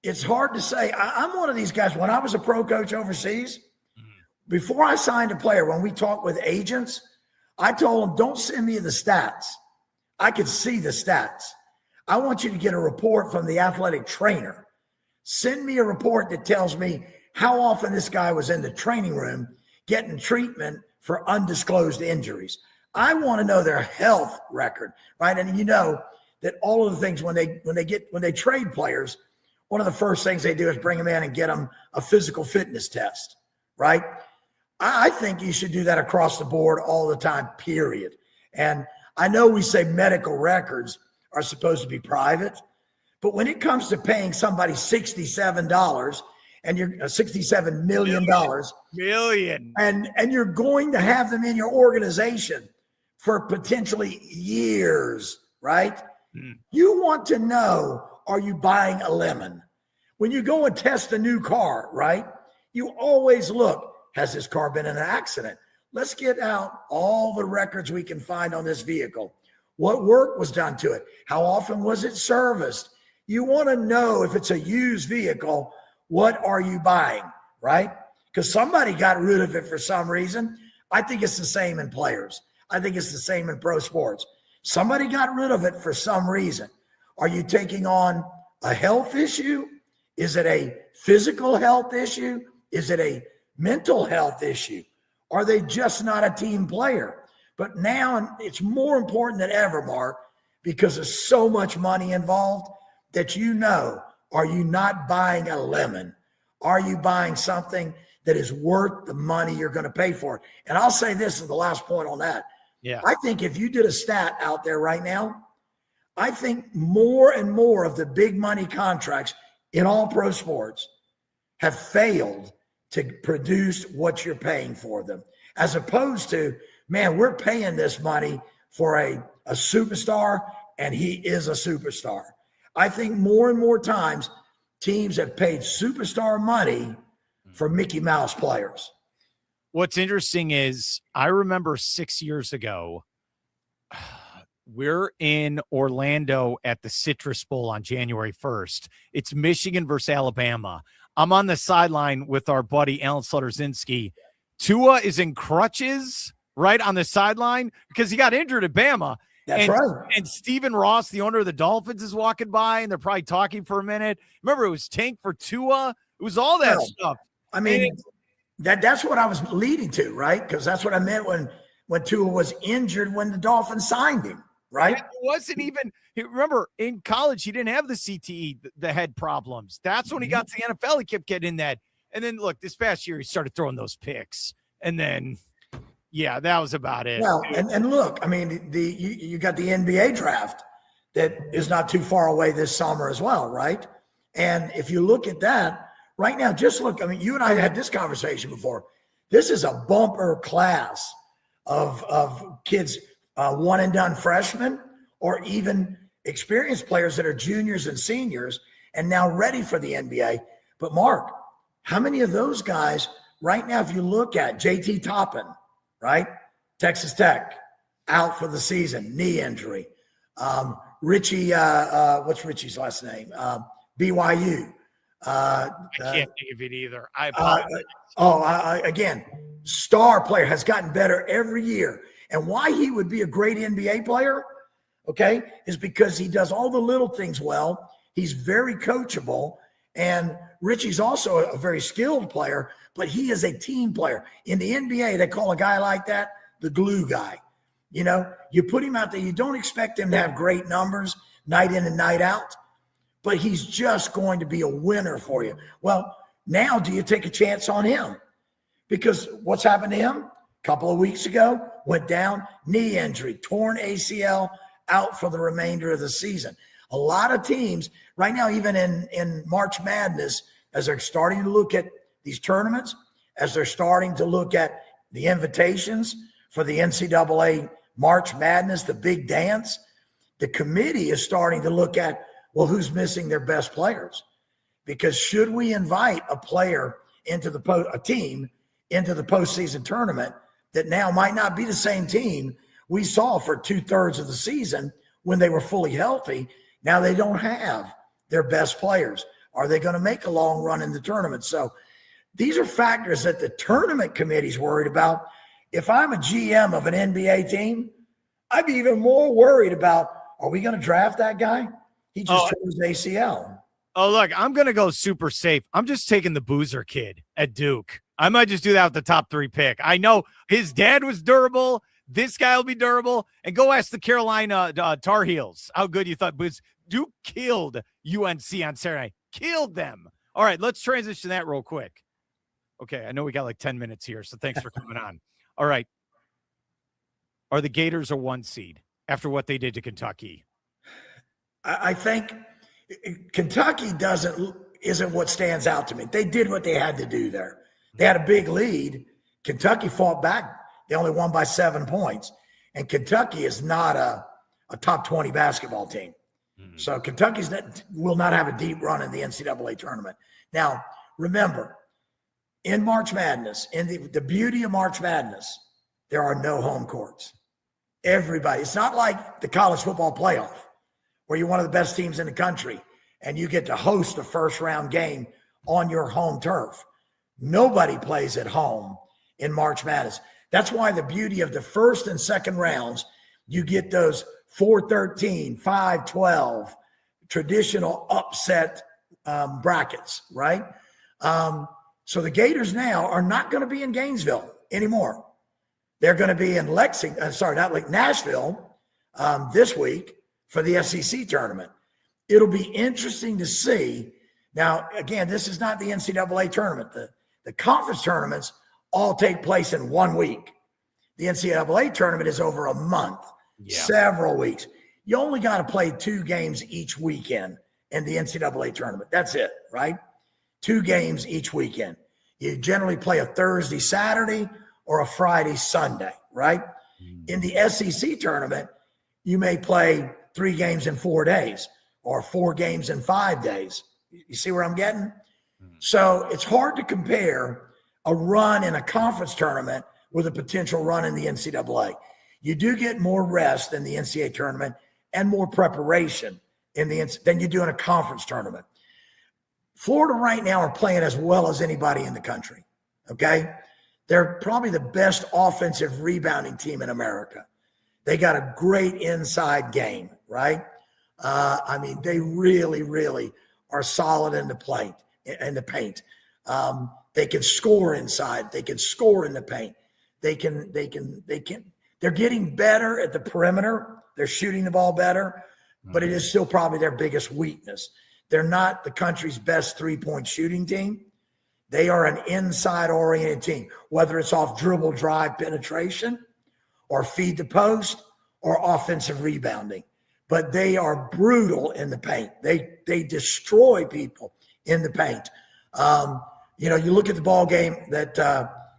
C: it's hard to say. I'm one of these guys. When I was a pro coach overseas, before I signed a player, when we talked with agents, I told them, don't send me the stats. I could see the stats. I want you to get a report from the athletic trainer. Send me a report that tells me how often this guy was in the training room getting treatment for undisclosed injuries. I want to know their health record, right? And you know that all of the things when they trade players, one of the first things they do is bring them in and get them a physical fitness test, right? I think you should do that across the board all the time, period. And I know we say medical records are supposed to be private, but when it comes to paying somebody $67 and you're $67 million, and you're going to have them in your organization for potentially years, right? You want to know, are you buying a lemon? When you go and test a new car, right? You always look, has this car been in an accident? Let's get out all the records we can find on this vehicle. What work was done to it? How often was it serviced? You want to know if it's a used vehicle, what are you buying, right? Because somebody got rid of it for some reason. I think it's the same in players. I think it's the same in pro sports. Somebody got rid of it for some reason. Are you taking on a health issue? Is it a physical health issue? Is it a mental health issue? Are they just not a team player? But now it's more important than ever, Mark, because there's so much money involved that are you not buying a lemon? Are you buying something that is worth the money you're going to pay for it? And I'll say this is the last point on that.
A: Yeah.
C: I think if you did a stat out there right now, I think more and more of the big money contracts in all pro sports have failed to produce what you're paying for them, as opposed to, man, we're paying this money for a superstar, and he is a superstar. I think more and more times teams have paid superstar money for Mickey Mouse players.
A: What's interesting is I remember 6 years ago, we're in Orlando at the Citrus Bowl on January 1st. It's Michigan versus Alabama. I'm on the sideline with our buddy Alan Slutterzinski. Tua is in crutches right on the sideline because he got injured at Bama.
C: That's right.
A: And Stephen Ross, the owner of the Dolphins, is walking by, and they're probably talking for a minute. Remember, it was tank for Tua. It was all that stuff.
C: I mean, that's what I was leading to, right? Because that's what I meant when Tua was injured when the Dolphins signed him, right?
A: It wasn't even – remember, in college, he didn't have the CTE, the head problems. That's when he got to the NFL. He kept getting that. And then, look, this past year, he started throwing those picks. And then – yeah, that was about it.
C: Well, and look, I mean, you got the NBA draft that is not too far away this summer as well, right? And if you look at that right now, just look, I mean, you and I had this conversation before. This is a bumper class of kids, one and done freshmen, or even experienced players that are juniors and seniors and now ready for the NBA. But Mark, how many of those guys right now, if you look at JT Toppin, right? Texas Tech, out for the season, knee injury. Richie, what's Richie's last name? BYU.
A: I can't think of it either. I apologize.
C: Again, star player, has gotten better every year. And why he would be a great NBA player, okay, is because he does all the little things well. He's very coachable. And Richie's also a very skilled player, but he is a team player. In the NBA, they call a guy like that the glue guy. You know, you put him out there, you don't expect him to have great numbers night in and night out, but he's just going to be a winner for you. Well, now do you take a chance on him? Because what's happened to him? A couple of weeks ago, went down, knee injury, torn ACL, out for the remainder of the season. A lot of teams right now, even in March Madness, as they're starting to look at these tournaments, as they're starting to look at the invitations for the NCAA March Madness, the big dance, the committee is starting to look at, well, who's missing their best players? Because should we invite a player into a team into the postseason tournament that now might not be the same team we saw for 2/3 of the season when they were fully healthy? Now they don't have their best players. Are they going to make a long run in the tournament? So these are factors that the tournament committee's worried about. If I'm a GM of an NBA team, I'd be even more worried about, are we going to draft that guy? He just tore his ACL.
A: Oh, look, I'm going to go super safe. I'm just taking the Boozer kid at Duke. I might just do that with the top 3 pick. I know his dad was durable. This guy will be durable. And go ask the Carolina Tar Heels how good you thought Boozer. Duke killed UNC on Saturday night. Killed them. All right, let's transition that real quick. Okay, I know we got like 10 minutes here, so thanks for coming on. All right. Are the Gators a 1 seed after what they did to Kentucky?
C: I think Kentucky isn't what stands out to me. They did what they had to do there. They had a big lead. Kentucky fought back. They only won by 7 points. And Kentucky is not a top 20 basketball team. So Kentucky will not have a deep run in the NCAA tournament. Now, remember, in March Madness, in the beauty of March Madness, there are no home courts. Everybody. It's not like the college football playoff where you're one of the best teams in the country and you get to host a first round game on your home turf. Nobody plays at home in March Madness. That's why the beauty of the first and second rounds, you get those 4-13, 5-12 traditional upset brackets, right? So the Gators now are not going to be in Gainesville anymore. They're going to be in Nashville this week for the SEC tournament. It'll be interesting to see. Now, again, this is not the NCAA tournament. The conference tournaments all take place in 1 week. The NCAA tournament is over a month, several weeks. You only got to play 2 games each weekend in the NCAA tournament. That's it, right? 2 games each weekend. You generally play a Thursday, Saturday, or a Friday, Sunday, right? In the SEC tournament, you may play 3 games in 4 days or 4 games in 5 days. You see where I'm getting? So it's hard to compare a run in a conference tournament with a potential run in the NCAA. You do get more rest in the NCAA tournament and more preparation than you do in a conference tournament. Florida right now are playing as well as anybody in the country, okay? They're probably the best offensive rebounding team in America. They got a great inside game, right? They really, really are solid in the paint. They can score inside. They can score in the paint. They're getting better at the perimeter. They're shooting the ball better, but it is still probably their biggest weakness. They're not the country's best 3-point shooting team. They are an inside-oriented team, whether it's off dribble, drive, penetration, or feed the post, or offensive rebounding. But they are brutal in the paint. They destroy people in the paint. You look at the ball game that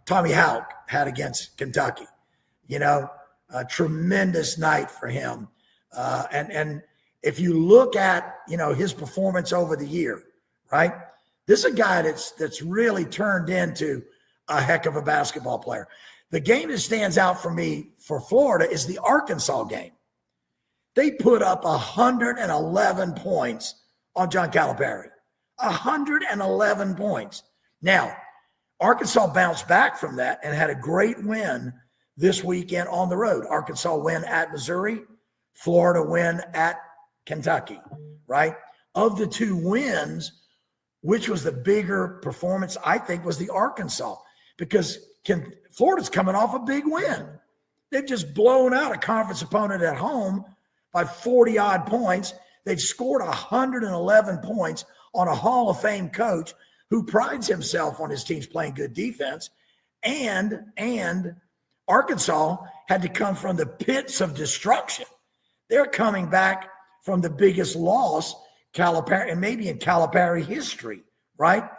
C: Tommy Houck had against Kentucky. A tremendous night for him. And if you look at his performance over the year, right? This is a guy that's really turned into a heck of a basketball player. The game that stands out for me for Florida is the Arkansas game. They put up 111 points on John Calipari. 111 points. Now, Arkansas bounced back from that and had a great win this weekend on the road. Arkansas win at Missouri, Florida win at Kentucky, right? Of the 2 wins, which was the bigger performance, I think, was the Arkansas, because Florida's coming off a big win. They've just blown out a conference opponent at home by 40-odd points. They've scored 111 points on a Hall of Fame coach who prides himself on his teams playing good defense. And Arkansas had to come from the pits of destruction. They're coming back from the biggest loss Calipari, and maybe in Calipari history, right?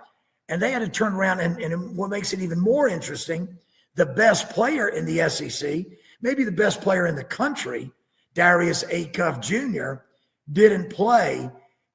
C: And they had to turn around, and what makes it even more interesting, the best player in the SEC, maybe the best player in the country, Darius Acuff Jr., didn't play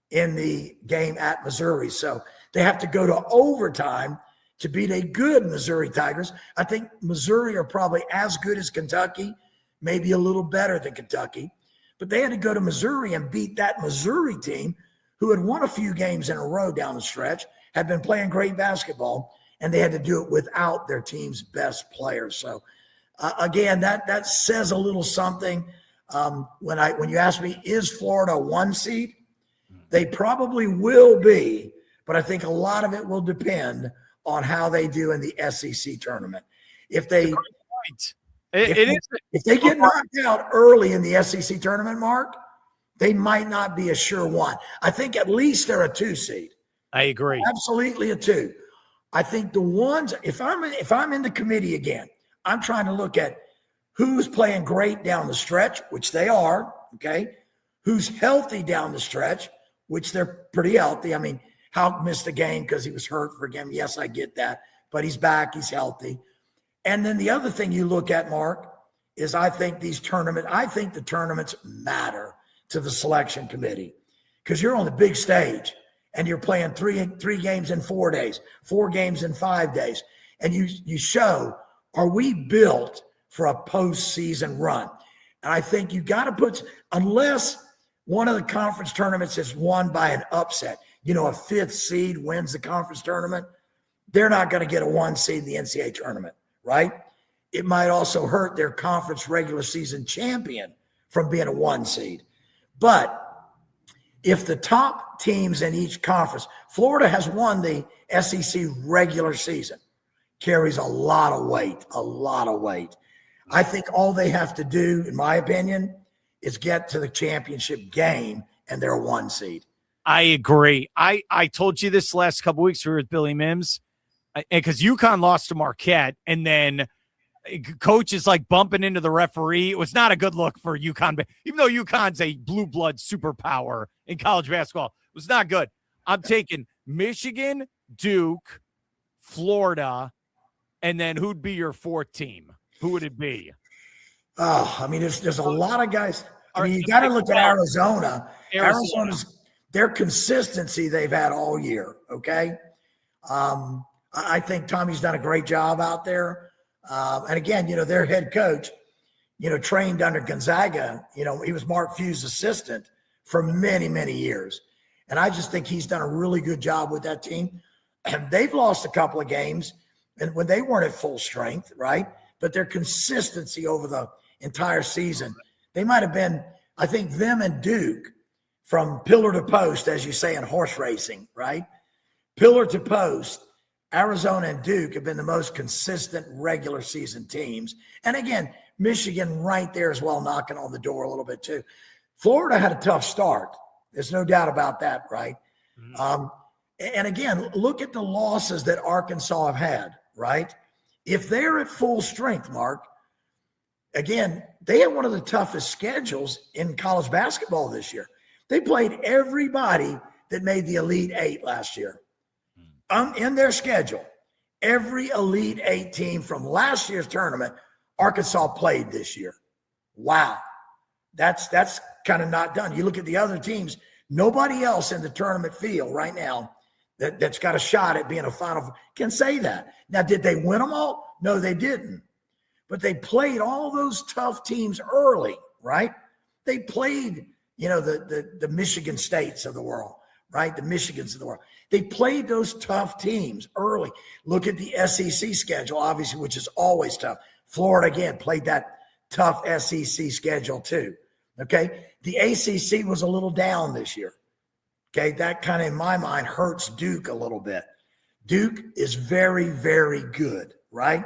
C: in the game at Missouri. So they have to go to overtime to beat a good Missouri Tigers. I think Missouri are probably as good as Kentucky, maybe a little better than Kentucky. But they had to go to Missouri and beat that Missouri team who had won a few games in a row down the stretch, had been playing great basketball, and they had to do it without their team's best players. So, again, that says a little something. When you ask me, is Florida a 1 seed? They probably will be, but I think a lot of it will depend on how they do in the SEC tournament. If they get knocked out early in the SEC tournament, Mark, they might not be a sure 1. I think at least they're a 2 seed.
A: I agree.
C: Absolutely a 2. I think the ones, if I'm in the committee again, I'm trying to look at who's playing great down the stretch, which they are, okay? Who's healthy down the stretch, which they're pretty healthy. I mean, Houck missed the game because he was hurt for a game. Yes, I get that. But he's back. He's healthy. And then the other thing you look at, Mark, is I think the tournaments matter to the selection committee because you're on the big stage and you're playing three games in 4 days, 4 games in 5 days. And you show, are we built for a postseason run? And I think you got to put, unless one of the conference tournaments is won by an upset, a fifth seed wins the conference tournament, they're not going to get a 1 seed in the NCAA tournament, right? It might also hurt their conference regular season champion from being a 1 seed. But if the top teams in each conference, Florida has won the SEC regular season, carries a lot of weight. I think all they have to do, in my opinion, is get to the championship game, and they're a 1 seed.
A: I agree. I told you this last couple weeks. We were with Billy Mims, because UConn lost to Marquette, and then coach is like bumping into the referee. It was not a good look for UConn, even though UConn's a blue blood superpower in college basketball. It was not good. I'm taking Michigan, Duke, Florida, and then who'd be your 4th team? Who would it be?
C: Oh, I mean, there's a lot of guys. I mean, you got to look at Arizona. Arizona's their consistency they've had all year. Okay. I think Tommy's done a great job out there. And again, their head coach, trained under Gonzaga. He was Mark Few's assistant for many, many years. And I just think he's done a really good job with that team. And they've lost a couple of games and when they weren't at full strength, right? But their consistency over the entire season, they might have been, I think, them and Duke from pillar to post, as you say in horse racing, right? Pillar to post, Arizona and Duke have been the most consistent regular season teams. And again, Michigan right there as well, knocking on the door a little bit too. Florida had a tough start. There's no doubt about that, right? Mm-hmm. And again, look at the losses that Arkansas have had, right? If they're at full strength, Mark, again, they had one of the toughest schedules in college basketball this year. They played everybody that made the Elite Eight last year. In their schedule, every Elite Eight team from last year's tournament, Arkansas played this year. Wow. That's kind of not done. You look at the other teams, nobody else in the tournament field right now that's got a shot at being a Final can say that. Now, did they win them all? No, they didn't. But they played all those tough teams early, right? They played, the Michigan States of the world, right? The Michigans of the world. They played those tough teams early. Look at the SEC schedule, obviously, which is always tough. Florida, again, played that tough SEC schedule too, okay? The ACC was a little down this year, okay? That kind of, in my mind, hurts Duke a little bit. Duke is very, very good, right?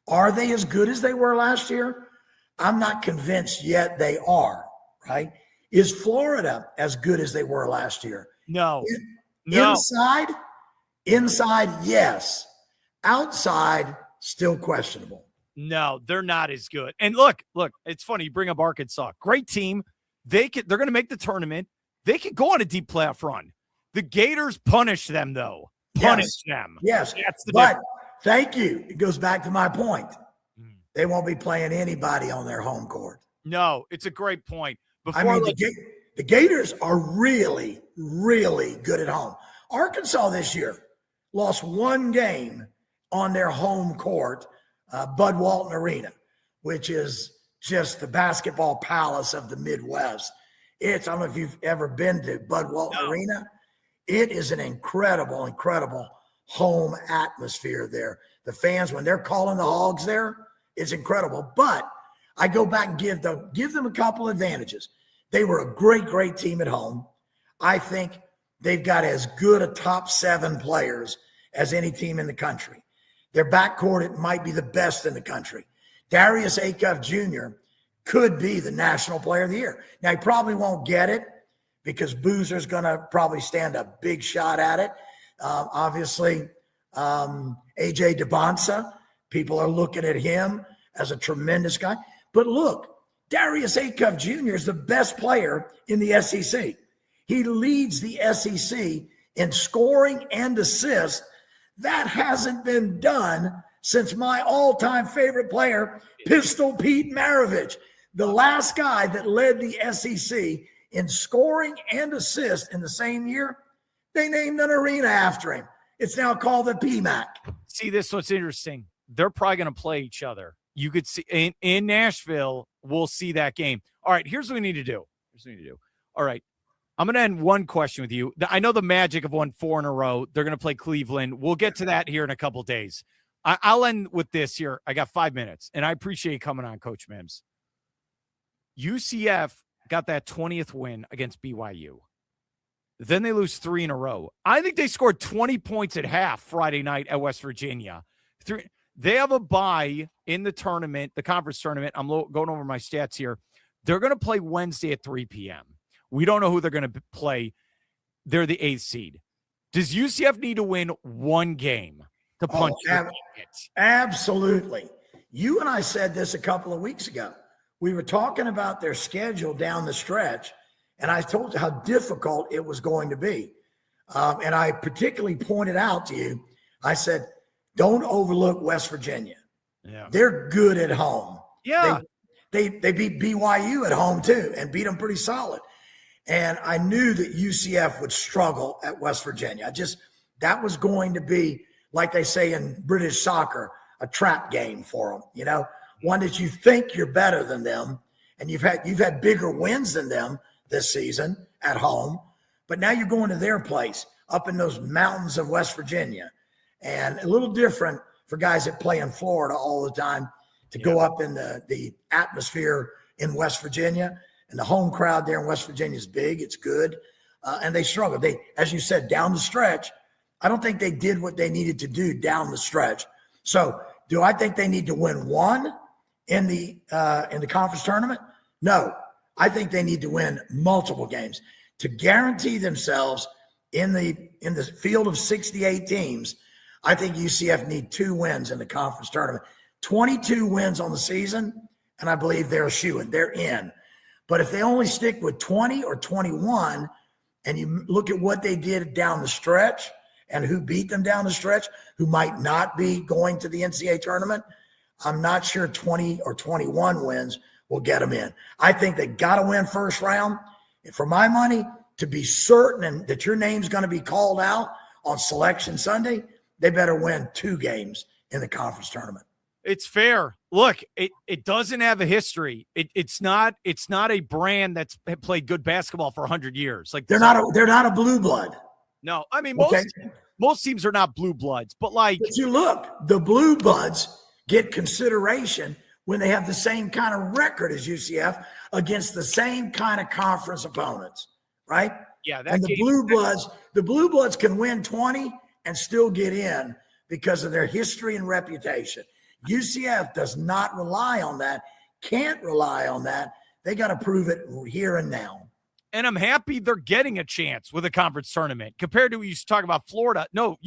C: Are they as good as they were last year? I'm not convinced yet they are, right? Is Florida as good as they were last year?
A: No.
C: Inside, yes. Outside, still questionable.
A: No, they're not as good. And look, it's funny. You bring up Arkansas. Great team. They're going to make the tournament. They could go on a deep playoff run. The Gators punish them, though. Punish them.
C: Yes. Thank you. It goes back to my point. They won't be playing anybody on their home court.
A: No, it's a great point.
C: The Gators are really, really good at home. Arkansas this year lost one game on their home court, Bud Walton Arena, which is just the basketball palace of the Midwest. I don't know if you've ever been to Bud Walton Arena. It is an incredible, incredible home atmosphere there. The fans, when they're calling the Hogs there, it's incredible. But I go back and give them a couple advantages. They were a great, great team at home. I think they've got as good a top 7 players as any team in the country. Their backcourt, it might be the best in the country. Darius Acuff Jr. could be the National Player of the Year. Now, he probably won't get it because Boozer's going to probably stand a big shot at it. Obviously, A.J. DeBonsa, people are looking at him as a tremendous guy. But look, Darius Acuff Jr. is the best player in the SEC. He leads the SEC in scoring and assists. That hasn't been done since my all-time favorite player, Pistol Pete Maravich, the last guy that led the SEC in scoring and assists in the same year. They named an arena after him. It's now called the PMAC.
A: See, this what's interesting. They're probably going to play each other. You could see in Nashville, we'll see that game. All right, here's what we need to do. All right, I'm going to end one question with you. I know the Magic have won 4 in a row. They're going to play Cleveland. We'll get to that here in a couple days. I'll end with this here. I got 5 minutes, and I appreciate you coming on, Coach Mims. UCF got that 20th win against BYU. Then they lose 3 in a row. I think they scored 20 points at half Friday night at West Virginia. They have a bye in the tournament, the conference tournament. I'm going over my stats here. They're going to play Wednesday at 3 p.m. We don't know who they're going to play. They're the 8th seed. Does UCF need to win one game to punch it?
C: Absolutely. You and I said this a couple of weeks ago. We were talking about their schedule down the stretch, and I told you how difficult it was going to be. And I particularly pointed out to you, I said, don't overlook West Virginia.
A: Yeah.
C: They're good at home.
A: Yeah.
C: They beat BYU at home too and beat them pretty solid. And I knew that UCF would struggle at West Virginia. That was going to be, like they say in British soccer, a trap game for them, you know, one that you think you're better than them. And you've had bigger wins than them this season at home, but now you're going to their place up in those mountains of West Virginia. And a little different for guys that play in Florida all the time to go up in the atmosphere in West Virginia. And the home crowd there in West Virginia is big. It's good. And they struggled. As you said, down the stretch, I don't think they did what they needed to do down the stretch. So do I think they need to win one in the conference tournament? No. I think they need to win multiple games to guarantee themselves in the field of 68 teams. I think UCF need 2 wins in the conference tournament, 22 wins on the season. And I believe they're a shoo-in. They're in. But if they only stick with 20 or 21, and you look at what they did down the stretch and who beat them down the stretch, who might not be going to the NCAA tournament, I'm not sure 20 or 21 wins will get them in. I think they got to win first round. And for my money, to be certain that your name's going to be called out on Selection Sunday, they better win 2 games in the conference tournament.
A: It's fair. Look, it doesn't have a history. It's not a brand that's played good basketball for 100 years. Like
C: they're not a blue blood.
A: No, I mean
C: Okay.
A: most teams are not blue bloods, but
C: But you look, the blue bloods get consideration when they have the same kind of record as UCF against the same kind of conference opponents, right?
A: Yeah,
C: and the blue bloods can win 20 and still get in because of their history and reputation. UCF does not rely on that, can't rely on that. They got to prove it here and now.
A: And I'm happy they're getting a chance with a conference tournament compared to what you used to talk about Florida. No,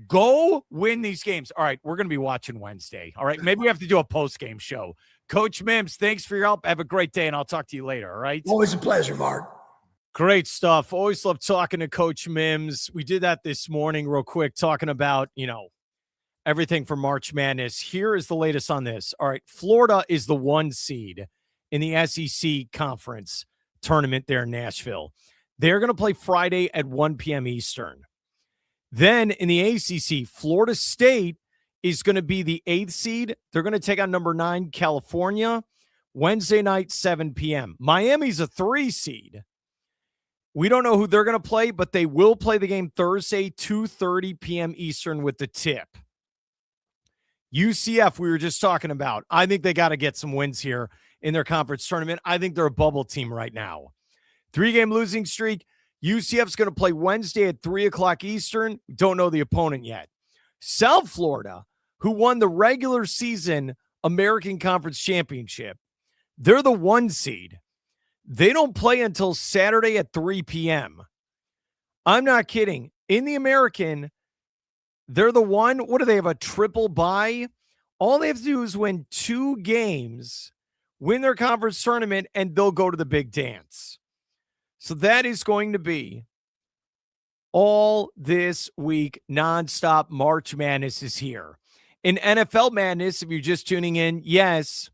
A: go win these games. All right, we're going to be watching Wednesday. All right, maybe we have to do a post-game show. Coach Mims, thanks for your help. Have a great day, and I'll talk to you later, all right?
C: Always a pleasure, Mark.
A: Great stuff. Always love talking to Coach Mims. We did that this morning real quick, talking about, everything for March Madness. Here is the latest on this. All right, Florida is the 1 seed in the SEC conference tournament there in Nashville. They're going to play Friday at 1 p.m. Eastern. Then in the ACC, Florida State is going to be the 8th seed. They're going to take on number 9, California, Wednesday night, 7 p.m. Miami's a 3 seed. We don't know who they're going to play, but they will play the game Thursday, 2:30 p.m. Eastern with the tip. UCF, we were just talking about. I think they got to get some wins here in their conference tournament. I think they're a bubble team right now. 3-game losing streak. UCF's going to play Wednesday at 3 o'clock Eastern. Don't know the opponent yet. South Florida, who won the regular season American Conference Championship, they're the 1 seed. They don't play until Saturday at 3 p.m. I'm not kidding. In the American, they're the 1. What do they have, a triple bye? All they have to do is win 2 games, win their conference tournament, and they'll go to the big dance. So that is going to be all this week, nonstop. March Madness is here. In NFL Madness, if you're just tuning in, yes,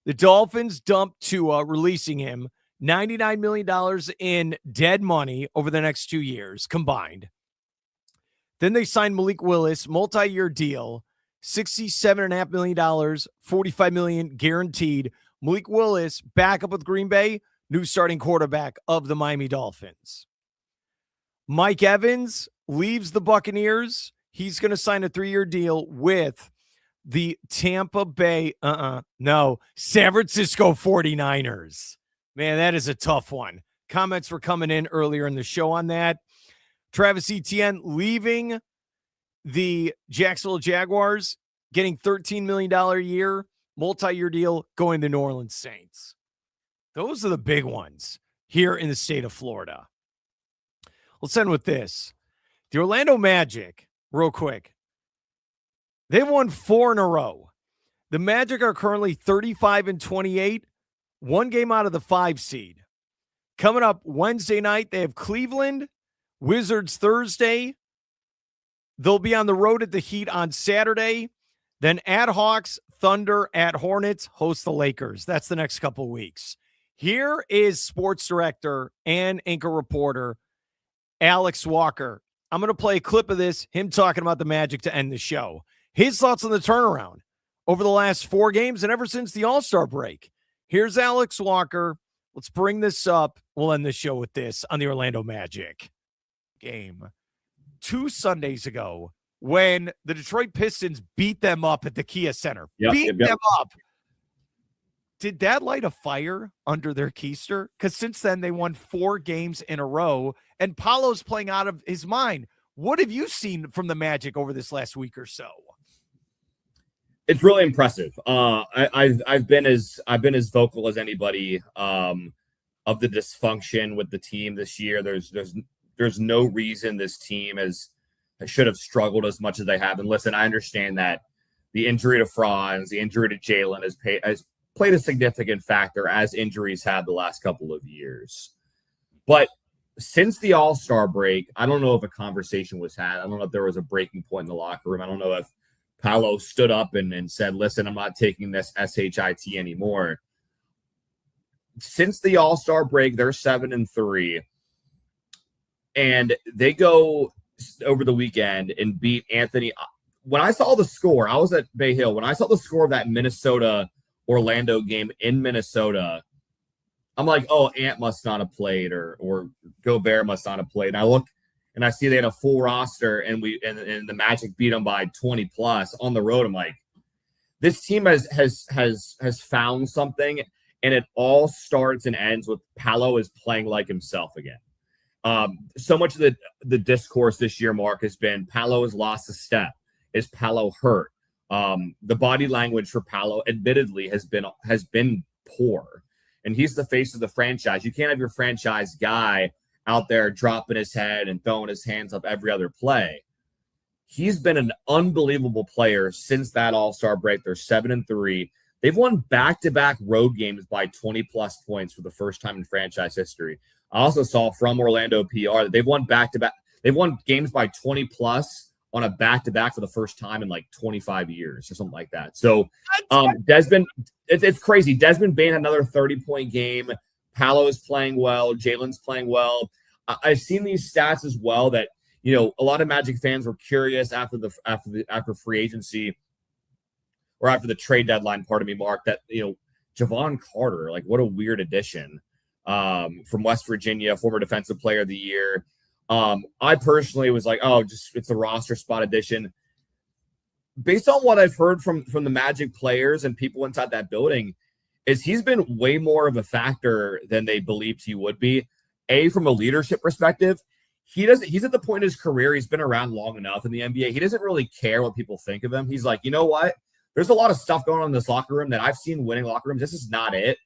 A: the Dolphins dumped Tua, releasing him $99 million in dead money over the next 2 years combined. Then they signed Malik Willis, multi-year deal, $67.5 million, $45 million guaranteed, Malik Willis back up with Green Bay, new starting quarterback of the Miami Dolphins. Mike Evans leaves the Buccaneers. He's going to sign a 3-year deal with the San Francisco 49ers. Man, that is a tough one. Comments were coming in earlier in the show on that. Travis Etienne leaving the Jacksonville Jaguars, getting $13 million a year, multi-year deal, going to New Orleans Saints. Those are the big ones here in the state of Florida. Let's end with this. The Orlando Magic, real quick, they've won 4 in a row. The Magic are currently 35-28, one game out of the 5 seed. Coming up Wednesday night, they have Cleveland, Wizards Thursday. They'll be on the road at the Heat on Saturday. Then at Hawks, Thunder, at Hornets, host the Lakers. That's the next couple weeks. Here is sports director and anchor reporter Alex Walker. I'm going to play a clip of this, him talking about the Magic to end the show. His thoughts on the turnaround over the last 4 games and ever since the All-Star break. Here's Alex Walker. Let's bring this up. We'll end the show with this on the Orlando Magic game 2 Sundays ago when the Detroit Pistons beat them up at the Kia Center. Beat them up. Did that light a fire under their keister? Because since then, they won 4 games in a row, and Paolo's playing out of his mind. What have you seen from the Magic over this last week or so?
D: It's really impressive. I've been as vocal as anybody of the dysfunction with the team this year. There's no reason this team should have struggled as much as they have. And listen, I understand that the injury to Franz, the injury to Jalen has played a significant factor, as injuries have the last couple of years. But since the All-Star break, I don't know if a conversation was had. I don't know if there was a breaking point in the locker room. I don't know if Paolo stood up and said, listen, I'm not taking this SHIT anymore. Since the All-Star break, they're 7-3. And they go over the weekend and beat Anthony. When I saw the score, I was at Bay Hill. When I saw the score of that Minnesota-Orlando game in Minnesota, I'm like, oh, Ant must not have played or Gobert must not have played. And I look and I see they had a full roster and the Magic beat them by 20 plus on the road. I'm like, this team has found something, and it all starts and ends with Paolo is playing like himself again. So much of the discourse this year, Mark, has been Paolo has lost a step. Is Paolo hurt? The body language for Paolo, admittedly, has been poor, and he's the face of the franchise. You can't have your franchise guy out there dropping his head and throwing his hands up every other play. He's been an unbelievable player since that All-Star break. They're 7-3. They've won back-to-back road games by 20-plus points for the first time in franchise history. I also saw from Orlando PR that they've won back-to-back. They've won games by 20-plus on a back-to-back for the first time in like 25 years or something like that. So Desmond, it's crazy. Desmond Bane had another 30-point game. Paolo is playing well. Jalen's playing well. I've seen these stats as well that, you know, a lot of Magic fans were curious after free agency or after the trade deadline, pardon me, Mark, that, you know, Javon Carter, like what a weird addition from West Virginia, former defensive player of the year. I personally was like, oh, just it's a roster spot addition. Based on what I've heard from the Magic players and people inside that building, is he's been way more of a factor than they believed he would be. From a leadership perspective, he's at the point in his career, he's been around long enough in the NBA. He doesn't really care what people think of him. He's like, you know what? There's a lot of stuff going on in this locker room that I've seen winning locker rooms. This is not it.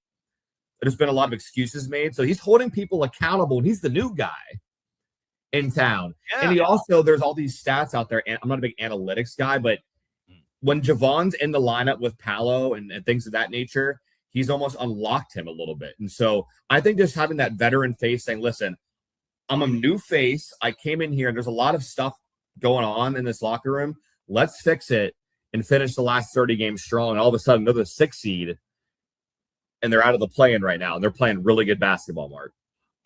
D: There's been a lot of excuses made. So he's holding people accountable, and he's the new guy in town. Yeah. And he also, there's all these stats out there. And I'm not a big analytics guy, but when Javon's in the lineup with Paolo and things of that nature, he's almost unlocked him a little bit. And so I think just having that veteran face saying, listen, I'm a new face. I came in here and there's a lot of stuff going on in this locker room. Let's fix it and finish the last 30 games strong. And all of a sudden, they're the 6th seed and they're out of the play-in right now. And they're playing really good basketball, Mark.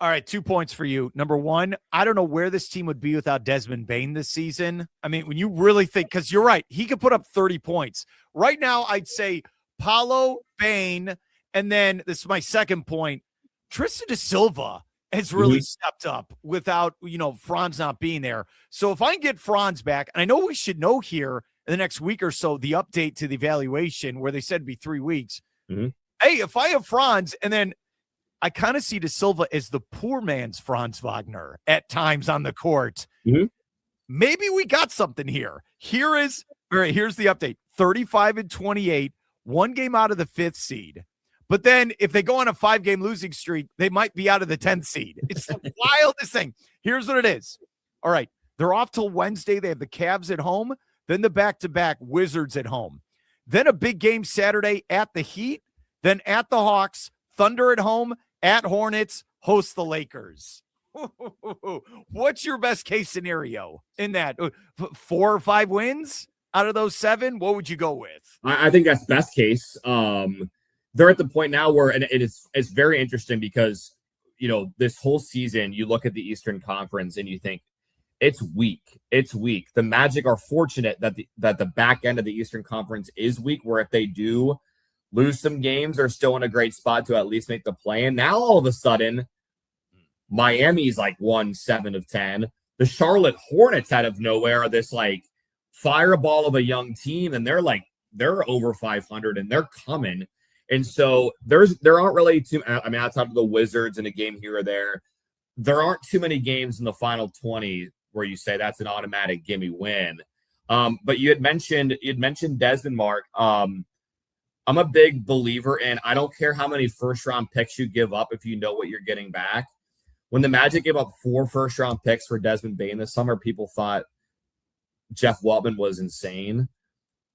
A: All right, 2 points for you. Number one, I don't know where this team would be without Desmond Bane this season. I mean, when you really think, because you're right, he could put up 30 points. Right now, I'd say Paolo, Bane, And then this is my second point. Tristan da Silva has really stepped up without, Franz not being there. So if I can get Franz back, and I know we should know here in the next week or so, the update to the evaluation where they said it'd be 3 weeks.
D: Mm-hmm.
A: Hey, if I have Franz, and then I kind of see da Silva as the poor man's Franz Wagner at times on the court.
D: Mm-hmm.
A: Maybe we got something here. Here's the update. 35-28, 1 game out of the 5th seed. But then if they go on a 5-game losing streak, they might be out of the 10th seed. It's the wildest thing. Here's what it is. All right. They're off till Wednesday. They have the Cavs at home, then the back-to-back Wizards at home. Then a big game Saturday at the Heat, then at the Hawks, Thunder at home, at Hornets, host the Lakers. What's your best case scenario in that? 4 or 5 wins out of those 7? What would you go with?
D: I think that's best case. They're at the point now where, and it's very interesting because, this whole season, you look at the Eastern Conference and you think it's weak. It's weak. The Magic are fortunate that the back end of the Eastern Conference is weak, where if they do lose some games, they're still in a great spot to at least make the play. And now all of a sudden, Miami's like 7 of 10. The Charlotte Hornets out of nowhere are this like fireball of a young team, and they're over 500 and they're coming. And so there aren't really outside of the Wizards and a game here or there, there aren't too many games in the final 20 where you say that's an automatic gimme win. But you had mentioned Desmond, Mark. I'm a big believer in, I don't care how many first-round picks you give up if you know what you're getting back. When the Magic gave up 4 first-round picks for Desmond Bane this summer, people thought Jeff Waltman was insane.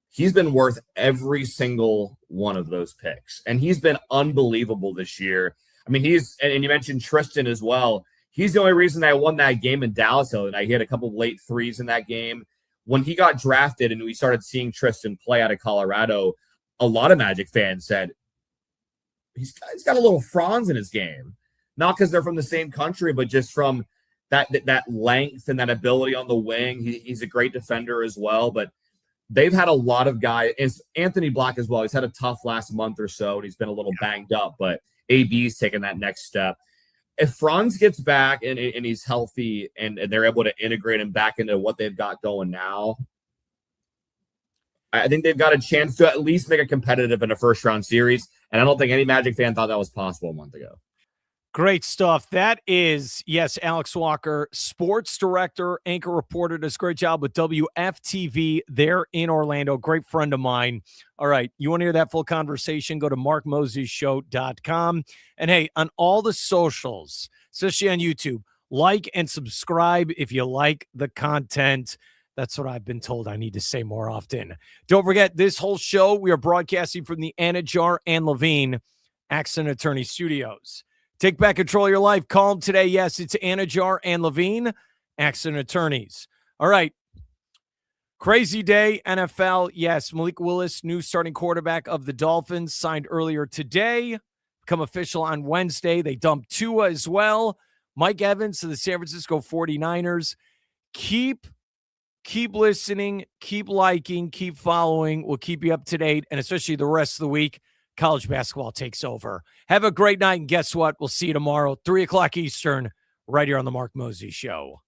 D: He's been worth every single one of those picks, and he's been unbelievable this year. I mean, and you mentioned Tristan as well. He's the only reason I won that game in Dallas the other night. He had a couple of late threes in that game. When he got drafted and we started seeing Tristan play out of Colorado, a lot of Magic fans said, he's got a little Franz in his game. Not because they're from the same country, but just from that length and that ability on the wing. He's a great defender as well, but they've had a lot of guys. It's Anthony Black as well. He's had a tough last month or so, and he's been a little banged up, but AB's taking that next step. If Franz gets back and he's healthy and they're able to integrate him back into what they've got going now, I think they've got a chance to at least make it competitive in a first-round series, and I don't think any Magic fan thought that was possible a month ago.
A: Great stuff. That is, yes, Alex Walker, sports director, anchor reporter, does a great job with WFTV there in Orlando. Great friend of mine. All right, you want to hear that full conversation? Go to markmoseshow.com. And hey, on all the socials, especially on YouTube, like and subscribe if you like the content. That's what I've been told I need to say more often. Don't forget, this whole show, we are broadcasting from the Anidjar and Levine Accident Attorney Studios. Take back control of your life. Call them today. Yes, it's Anidjar and Levine, Accident Attorneys. All right. Crazy day, NFL. Yes, Malik Willis, new starting quarterback of the Dolphins, signed earlier today. Become official on Wednesday. They dumped Tua as well. Mike Evans to the San Francisco 49ers. Keep listening, keep liking, keep following. We'll keep you up to date, and especially the rest of the week. College basketball takes over. Have a great night, and guess what? We'll see you tomorrow, 3 o'clock Eastern, right here on the Mark Mosey Show.